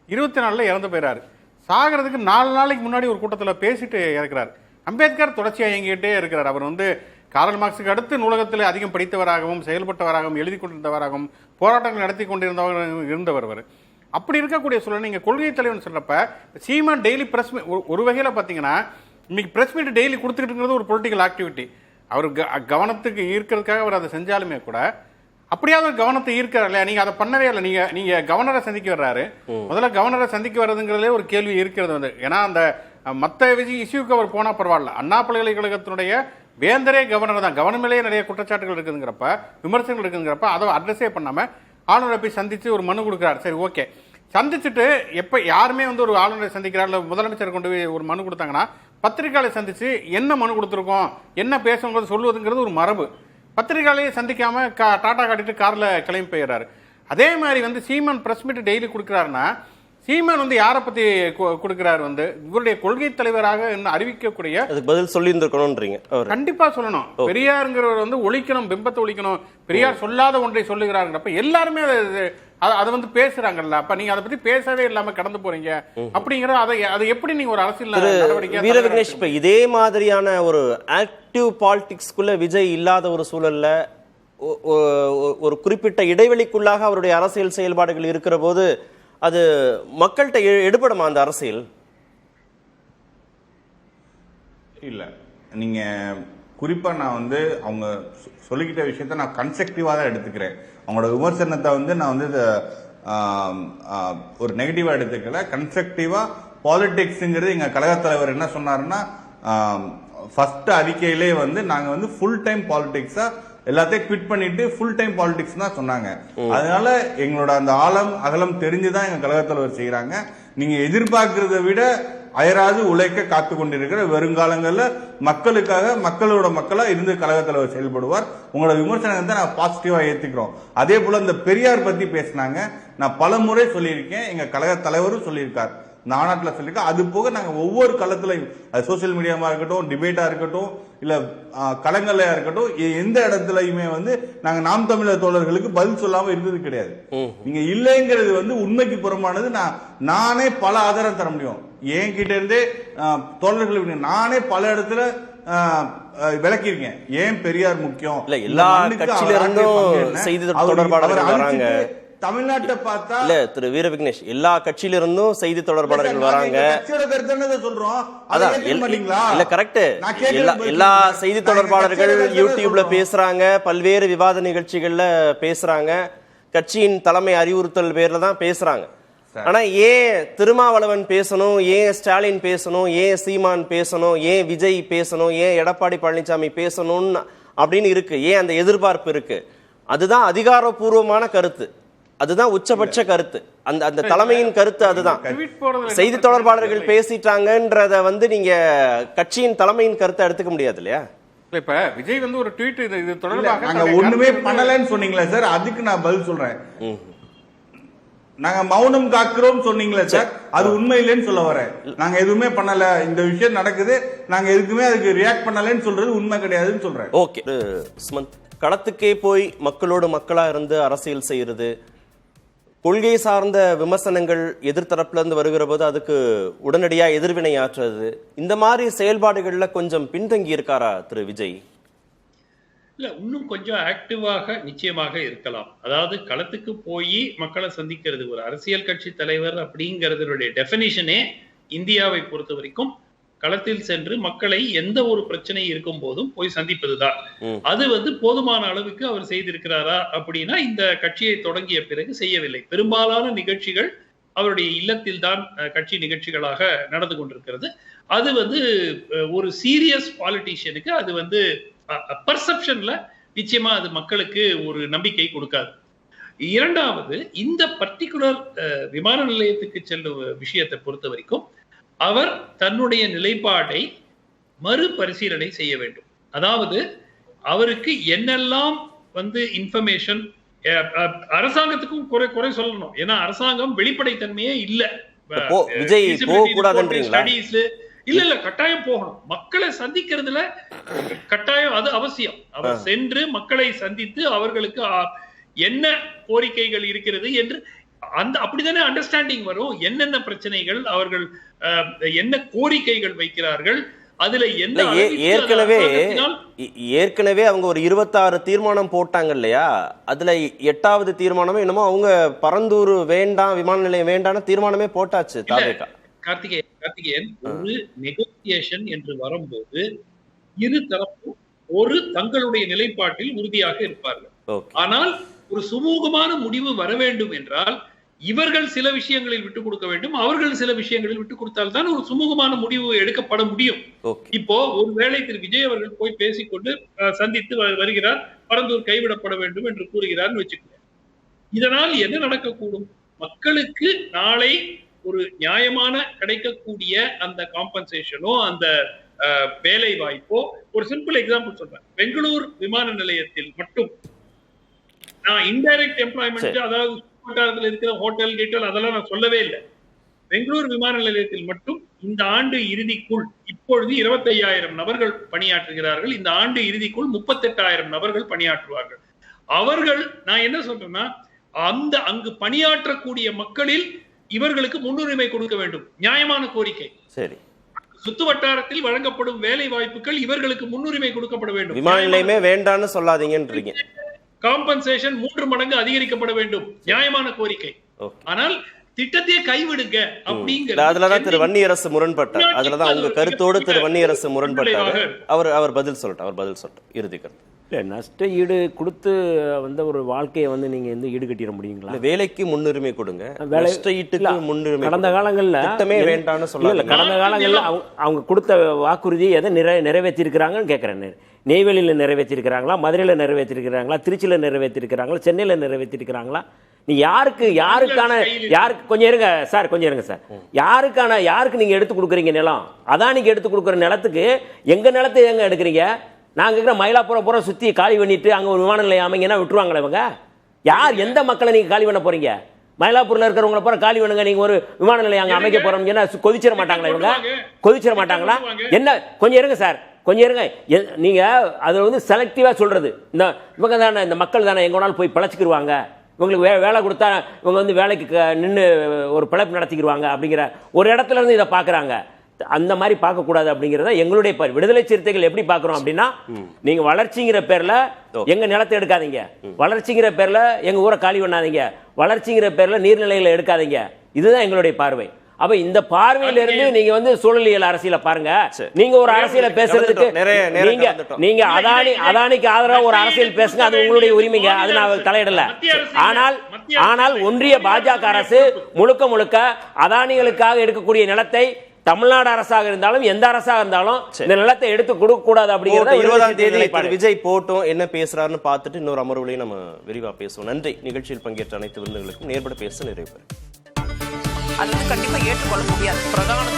Speaker 4: 24 இறந்து போயிறாரு. சாகிறதுக்கு 4 நாளைக்கு முன்னாடி ஒரு கூட்டத்தில் பேசிட்டு இறக்குறாரு. அம்பேத்கர் தொடர்ச்சியாக இயங்கிட்டே இருக்கிறார். அவர் வந்து கார்ல் மார்க்ஸுக்கு அடுத்து நூலகத்தில் அதிகம் படித்தவராகவும் செயல்பட்டவராகவும் எழுதி கொண்டிருந்தவராகவும் போராட்டங்கள் நடத்தி கொண்டிருந்தவராகவும் இருந்தவர் அவர். அப்படி இருக்கக்கூடிய சூழல் நீங்கள் கொள்கை தலைவர்னு சொல்றப்ப சீமான் டெய்லி பிரஸ் ஒரு வகையில் பார்த்தீங்கன்னா இன்னைக்கு பிரஸ் மீட் டெய்லி கொடுத்துக்கிட்டு ஒரு பொலிட்டிக்கல் ஆக்டிவிட்டி. அவர் கவனத்துக்கு ஈர்க்கிறதுக்காக அவர் அதை செஞ்சாலுமே கூட அப்படியாவது கவனத்தை ஈர்க்கிறார் இல்லையா? நீங்க அதை பண்ணவே இல்லை. நீங்க கவர்னரை சந்திக்க வர்றாரு. முதல்ல கவர்னரை சந்திக்க வர்றதுங்கிறதுலே ஒரு கேள்வி இருக்கிறது வந்து. ஏன்னா அந்த மற்ற இஷ்யூக்கு அவர் போனா பரவாயில்ல. அண்ணா பல்கலைக்கழகத்தினுடைய வேந்தரே கவர்னர் தான். கவர்னர் மேலேயே நிறைய குற்றச்சாட்டுகள் இருக்குதுங்கிறப்ப, விமர்சனங்கள் இருக்குங்கிறப்ப அதை அட்ரஸே பண்ணாம ஆளுநரை போய் சந்திச்சு ஒரு மனு கொடுக்குறாரு. சரி, ஓகே. சந்திச்சுட்டு எப்ப யாருமே வந்து ஒரு ஆளுநரை சந்திக்கிறார், இல்லை முதலமைச்சர் கொண்டு போய் ஒரு மனு கொடுத்தாங்கன்னா பத்திரிகையாளரை சந்திச்சு என்ன மனு கொடுத்துருக்கோம், என்ன பேசுங்கிறது சொல்லுவதுங்கிறது ஒரு மரபு. பத்திரிகையாளையே சந்திக்காம டாடா காட்டிட்டு கார்ல கிளம்பி போயிடுறாரு. அதே மாதிரி வந்து சீமான் பிரஸ் மீட் டெய்லி கொடுக்குறாருன்னா சீமான் வந்து யாரை பத்தி கொடுக்கிறார் வந்து இவருடைய கொள்கை தலைவராக என்ன அறிவிக்கக்கூடிய
Speaker 3: அதுக்கு பதில் சொல்லி இருந்திருக்கணும்ன்றீங்க அவர்.
Speaker 4: கண்டிப்பா சொல்லணும். பெரியாருங்கிறவர் வந்து ஒழிக்கணும், பிம்பத்தை ஒழிக்கணும். பெரியார் சொல்லாத ஒன்றை சொல்லுகிறாருங்கிறப்ப எல்லாருமே அதை வந்து பேசுறாங்கல்ல. அப்ப நீங்க அதை பத்தி பேசவே இல்லாம கடந்து போறீங்க அப்படிங்கிற அதை எப்படி நீங்க ஒரு அரசியல் நடவடிக்கை
Speaker 3: வீர விக்னேஷ், இப்ப இதே மாதிரியான ஒரு ஆக்டிவ் பாலிடிக்ஸ்குள்ள விஜய் இல்லாத ஒரு சூழல்ல ஒரு குறிப்பிட்ட இடைவெளிக்குள்ளாக அவருடைய அரசியல் செயல்பாடுகள் இருக்கிற போது அது மக்கள்கிட்ட எடுபடுமா அந்த அரசியல்?
Speaker 5: இல்ல, நீங்க குறிப்பா நான் வந்து அவங்க சொல்லிக்கிட்ட விஷயத்த நான் கன்ஸ்ட்ரக்டிவா தான் எடுத்துக்கிறேன். அவங்களோட விமர்சனத்தை வந்து நான் வந்து ஒரு நெகட்டிவா எடுத்துக்கல, கன்ஸ்ட்ரக்டிவா. பாலிடிக்ஸ்ங்கிறது எங்க கழக தலைவர் என்ன சொன்னாருன்னா, ஃபர்ஸ்ட் அறிக்கையிலே வந்து நாங்க வந்து ஃபுல் டைம் பாலிடிக்ஸா எல்லாத்தையும் குவிட் பண்ணிட்டு ஃபுல் டைம் பாலிடிக்ஸ் தான் சொன்னாங்க. அதனால எங்களோட அந்த ஆழம் அகலம் தெரிஞ்சுதான் எங்க கழக தலைவர் செய்யறாங்க. நீங்க எதிர்பார்க்கிறத விட அயராது உழைக்க காத்து கொண்டிருக்கிற வருங்காலங்கள்ல மக்களுக்காக மக்களோட மக்களா இருந்து கழக தலைவர் செயல்படுவார். உங்களோட விமர்சனத்தை நான் பாசிட்டிவா ஏத்துக்கிறோம். அதே போல இந்த பெரியார் பத்தி பேசினாங்க, நான் பல முறை சொல்லியிருக்கேன், எங்க கழக தலைவரும் சொல்லியிருக்கார், நானாட்டில் சொல்லியிருக்கேன். அது போக நாங்க ஒவ்வொரு களத்திலையும், அது சோசியல் மீடியாவா இருக்கட்டும், டிபேட்டா இருக்கட்டும், இல்ல களங்கள்லயா இருக்கட்டும், எந்த இடத்துலயுமே வந்து நாங்க நாம் தமிழர் தோழர்களுக்கு பதில் சொல்லாம இருந்தது கிடையாது. நீங்க இல்லைங்கிறது வந்து உண்மைக்கு புறமானது. நானே பல ஆதாரம் தர முடியும் என்கிட்ட இருந்தே தோழர்களுக்கு. நானே பல இடத்துல விளக்கியிருக்கேன் ஏன் பெரியார் முக்கியம்.
Speaker 3: இல்ல, எல்லா கட்சியில இருந்தும் செய்தி தொடர்பாளர்கள் வராங்க.
Speaker 5: தமிழ்நாட்டை பார்த்தா
Speaker 3: இல்ல திரு வீர விக்னேஷ், எல்லா கட்சியில இருந்தும் செய்தி தொடர்பாளர்கள் வராங்க. இல்ல கரெக்ட், எல்லா செய்தி தொடர்பாளர்கள் யூடியூப்ல பேசுறாங்க, பல்வேறு விவாத நிகழ்ச்சிகள்ல பேசுறாங்க, கட்சியின் தலைமை அறிவுறுத்தல் பேர்ல தான் பேசுறாங்க. ஆனா ஏன் திருமாவளவன் பேசணும், ஏன் ஸ்டாலின் பேசணும், ஏன் சீமான் பேசணும், ஏன் விஜய் பேசணும், ஏன் எடப்பாடி பழனிசாமி பேசணும்னு அப்படின்னு இருக்கு. ஏன் அந்த எதிர்பார்ப்பு இருக்கு? அதுதான் அதிகாரப்பூர்வமான கருத்து, அதுதான் உச்சபட்ச கருத்து, அந்த தலைமையின் கருத்து. அதுதான் செய்தி தொடர்பாளர்கள் பேசிட்டாங்கன்றத வந்து நீங்க கட்சியின் தலைமையின் கருத்தை எடுத்துக்க முடியாது இல்லையா?
Speaker 4: இப்ப விஜய் வந்து ஒரு ட்வீட் இது தொடர்பாக
Speaker 5: நாங்க ஒண்ணுமே பண்ணலன்னு சொன்னீங்களா சார்? அதுக்கு நான் பதில் சொல்றேன். நாங்க மௌனம் காக்கிறோம் சொன்னீங்களா சார்? அது உண்மை இல்லைன்னு சொல்ல வரேன். நாங்க எதுவுமே பண்ணல, இந்த விஷயம் நடக்குது, நாங்க எதுக்குமே அதுக்கு ரியாக்ட் பண்ணலன்னு சொல்றது உண்மை கிடையாதுன்னு சொல்றேன்.
Speaker 3: ஓகே சுமந்த், களத்துக்கே போய் மக்களோடு மக்களா இருந்து அரசியல் செய்யறது, கொள்கை சார்ந்த விமர்சனங்கள் எதிர்த்தரப்புல இருந்து வருகிற போது அதுக்கு உடனடியா எதிர்வினை ஆற்றுறது, இந்த மாதிரி செயல்பாடுகள்ல கொஞ்சம் பின்தங்கி இருக்காரா திரு விஜய்?
Speaker 6: இல்ல, இன்னும் கொஞ்சம் ஆக்டிவாக நிச்சயமாக இருக்கலாம். அதாவது களத்துக்கு போய் மக்களை சந்திக்கிறது, ஒரு அரசியல் கட்சி தலைவர் அப்படிங்கறதுடைய டெபினிஷனே இந்தியாவை பொறுத்த வரைக்கும் களத்தில் சென்று மக்களை எந்த ஒரு பிரச்சனை இருக்கும் போதும் போய் சந்திப்பதுதான். அது வந்து போதுமான அளவுக்கு அவர் செய்திருக்கிறாரா அப்படின்னா இந்த கட்சியை தொடங்கிய பிறகு செய்யவில்லை. பெரும்பாலான நிகழ்ச்சிகள் அவருடைய இல்லத்தில் தான் கட்சி நிகழ்ச்சிகளாக நடந்து கொண்டிருக்கிறது. அது வந்து ஒரு சீரியஸ் பாலிட்டிஷியனுக்கு அது வந்து பர்செப்ஷன்ல நிச்சயமா அது மக்களுக்கு ஒரு நம்பிக்கை கொடுக்காது. இரண்டாவது, இந்த பர்டிகுலர் விமான நிலையத்துக்கு செல்லும் விஷயத்தை பொறுத்த வரைக்கும் அவர் தன்னுடைய நிலைப்பாடை மறுபரிசீலனை செய்ய வேண்டும். அதாவது அவருக்கு என்னெல்லாம் வந்து இன்ஃபர்மேஷன், அரசாங்கத்துக்கும் குறை சொல்லணும். ஏன்னா அரசாங்கம் வெளிப்படைத்தன்மையே இல்ல. இல்ல கட்டாயம் போகணும், மக்களை சந்திக்கிறதுல கட்டாயம் அது அவசியம். அவர் சென்று மக்களை சந்தித்து அவர்களுக்கு என்ன கோரிக்கைகள் இருக்கிறது என்று அப்படித்தானே அண்டர்ஸ்டாண்டிங் வரும். என்னென்ன பிரச்சனைகள், அவர்கள் என்ன கோரிக்கைகள் வைக்கிறார்கள், அதுல என்ன
Speaker 3: ஏற்கனவே அவங்க ஒரு 26 தீர்மானம் போட்டாங்க இல்லையா? அதுல 8வது தீர்மானமே என்னமோ அவங்க பரந்தூர் வேண்டாம், விமான நிலையம் வேண்டாம் தீர்மானமே போட்டாச்சு.
Speaker 6: கார்த்திகேயன், ஒரு நெகோசியேஷன் என்று வரும்போது இரு தரப்பும் ஒரு தங்களுடைய நிலைப்பாட்டில் உறுதியாக இருப்பார்கள். ஆனால் ஒரு சுமூகமான முடிவு வர வேண்டும் என்றால் இவர்கள் சில விஷயங்களில் விட்டுக் கொடுக்க வேண்டும், அவர்கள் சில விஷயங்களில் விட்டுக் கொடுத்தால் தான் ஒரு சுமூகமான முடிவு எடுக்கப்பட முடியும். இப்போ ஒருவேளை திரு விஜய் அவர்கள் போய் பேசிக்கொண்டு சந்தித்து வருகிறார், பரந்தூர் கைவிடப்பட வேண்டும் என்று கூறுகிறார்னு வச்சுக்கோங்க. இதனால் என்ன நடக்கக்கூடும்? மக்களுக்கு நாளை ஒரு நியாயமான கிடைக்கக்கூடிய அந்த காம்பன்சேஷனோ அந்த வேலை வாய்ப்போ, ஒரு சிம்பிள் எக்ஸாம்பிள் சொல்றேன். பெங்களூர் விமான நிலையத்தில் மட்டும் நான் இன்டைரக்ட் எம்ப்ளாய்மெண்ட், அதாவது வட்டாரத்தில் இருக்கிற ஹோட்டல் கீட்டல் அதெல்லாம் நான் சொல்லவே இல்லை. பெங்களூர் விமான நிலையத்தில் மட்டும் இந்த ஆண்டு இறுதிக்குள் இப்பொழுது 25,000 நபர்கள் பணியாற்றுகிறார்கள். இந்த ஆண்டு இறுதிக்குள் 38,000 நபர்கள் பணியாற்றுவார்கள். அவர்கள், நான் என்ன சொல்றேன்னா, அங்கு பணியாற்றக்கூடிய மக்களில் இவர்களுக்கு முன்னுரிமை கொடுக்க வேண்டும். நியாயமான கோரிக்கை.
Speaker 3: சரி,
Speaker 6: சுத்து வட்டாரத்தில் வழங்கப்படும் வேலை வாய்ப்புகள் இவர்களுக்கு முன்னுரிமை கொடுக்கப்பட வேண்டும்.
Speaker 3: விமான நிலையமே வேண்டான்னு சொல்லாதீங்கன்றீங்க.
Speaker 6: காம்பன்சேஷன் 3 மடங்கு அதிகரிக்கப்பட வேண்டும். நியாயமான கோரிக்கை. ஆனால் திட்டத்தையே கைவிடுங்க அப்படிங்கிற
Speaker 3: அதுலதான் திரு வன்னியரசு முரண்பட்டார். அதுலதான் உங்க கருத்தோடு திரு வன்னியரசு முரண்பட்டார். அவர் பதில் சொல்லட்டும் இறுதி கருத்து.
Speaker 8: இல்லை, நஷ்ட ஈடு கொடுத்து வந்த ஒரு வாழ்க்கையை வந்து நீங்கள் வந்து ஈடுகட்டிட முடியுங்களா?
Speaker 3: வேலைக்கு முன்னுரிமை கொடுங்க, நஷ்ட ஈட்டுக்கு முன்னுரிமை.
Speaker 8: கடந்த காலங்களில்
Speaker 3: திட்டமே வேண்டான்னு சொல்லல.
Speaker 8: கடந்த காலங்களில் அவங்க கொடுத்த வாக்குறுதியை எதை நிறைவேற்றிருக்கிறாங்கன்னு கேட்குறேன். நெய்வேலியில் நிறைவேற்றிருக்கிறாங்களா, மதுரையில் நிறைவேற்றிருக்கிறாங்களா, திருச்சியில் நிறைவேற்றிருக்கிறாங்களா, சென்னையில் நிறைவேற்றிருக்கிறாங்களா? நீ யாருக்கு கொஞ்சம் இருங்க சார், யாருக்கு நீங்க எடுத்து கொடுக்குறீங்க நிலம்? அதான் நீங்க எடுத்து கொடுக்குற நிலத்துக்கு எங்க நிலத்தை எங்க எடுக்கிறீங்க? நாங்க இருக்கிற மயிலாப்புரம் பூரா சுத்தி காலி பண்ணிட்டு அங்க ஒரு விமான நிலையம் அமைங்கன்னா விட்டுருவாங்களா இவங்க? யார், எந்த மக்களை நீங்க காலி பண்ண போறீங்க? மயிலாப்பூர்ல இருக்கிறவங்களை பூரா காலி பண்ணுங்க, நீங்க ஒரு விமான நிலையம் அங்க அமைக்க போறோம், கொதிச்சிட மாட்டாங்களா இவங்க? கொதிச்சிட மாட்டாங்களா? என்ன, கொஞ்சம் இருங்க சார், கொஞ்சம் இருங்க. நீங்க அதுல வந்து செலக்டிவா சொல்றது, இந்த இவங்க தானே, இந்த மக்கள் தானே, எங்க வேணாலும் போய் பிழைச்சிக்கிடுவாங்க, இவங்களுக்கு வேலை கொடுத்தா இவங்க வந்து வேலைக்கு நின்று ஒரு பிழைப்பு நடத்திக்கிடுவாங்க அப்படிங்கிற ஒரு இடத்துல இருந்து இதை பார்க்குறாங்க. அந்த மாதிரி பார்க்கக்கூடாது அப்படிங்கிறத எங்களுடைய விடுதலை சிறுத்தைகள் எப்படி பார்க்குறோம் அப்படின்னா, நீங்கள் வளர்ச்சிங்கிற பேரில் எங்கள் நிலத்தை எடுக்காதீங்க, வளர்ச்சிங்கிற பேரில் எங்கள் ஊரை காலி பண்ணாதீங்க, வளர்ச்சிங்கிற பேரில் நீர்நிலைகளை எடுக்காதீங்க. இதுதான் எங்களுடைய பார்வை. அப்ப இந்த பார்வையில இருந்து நீங்க வந்து சூழலியல் அரசியல பாருங்க. நீங்க ஒரு அரசியல பேசுறதுக்கு நீங்க அதானிக்கு ஆதரவா ஒரு அரசியல் பேசுங்க, அது உங்களுடைய உரிமைங்க, அது நான் தலையிடல. ஆனால் ஒன்றிய பாஜக அரசு முழுக்க அதானிகளுக்காக எடுக்கக்கூடிய நிலத்தை தமிழ்நாடு அரசாக இருந்தாலும் எந்த அரசாக இருந்தாலும் இந்த நிலத்தை எடுத்து கொடுக்க கூடாது அப்படிங்கறத
Speaker 3: 20ஆம் தேதி விஜய் போட்டும் என்ன பேசுறாருன்னு பார்த்துட்டு இன்னொரு அமர்வுலையும் நம்ம விரிவா பேசுவோம். நன்றி. நிகழ்ச்சியில் பங்கேற்ற அனைத்து விருந்துகளுக்கும் நேர்பட பேச நிறைவு.
Speaker 1: அது வந்து கண்டிப்பா ஏற்றுக்கொள்ள முடியாது. பிரதான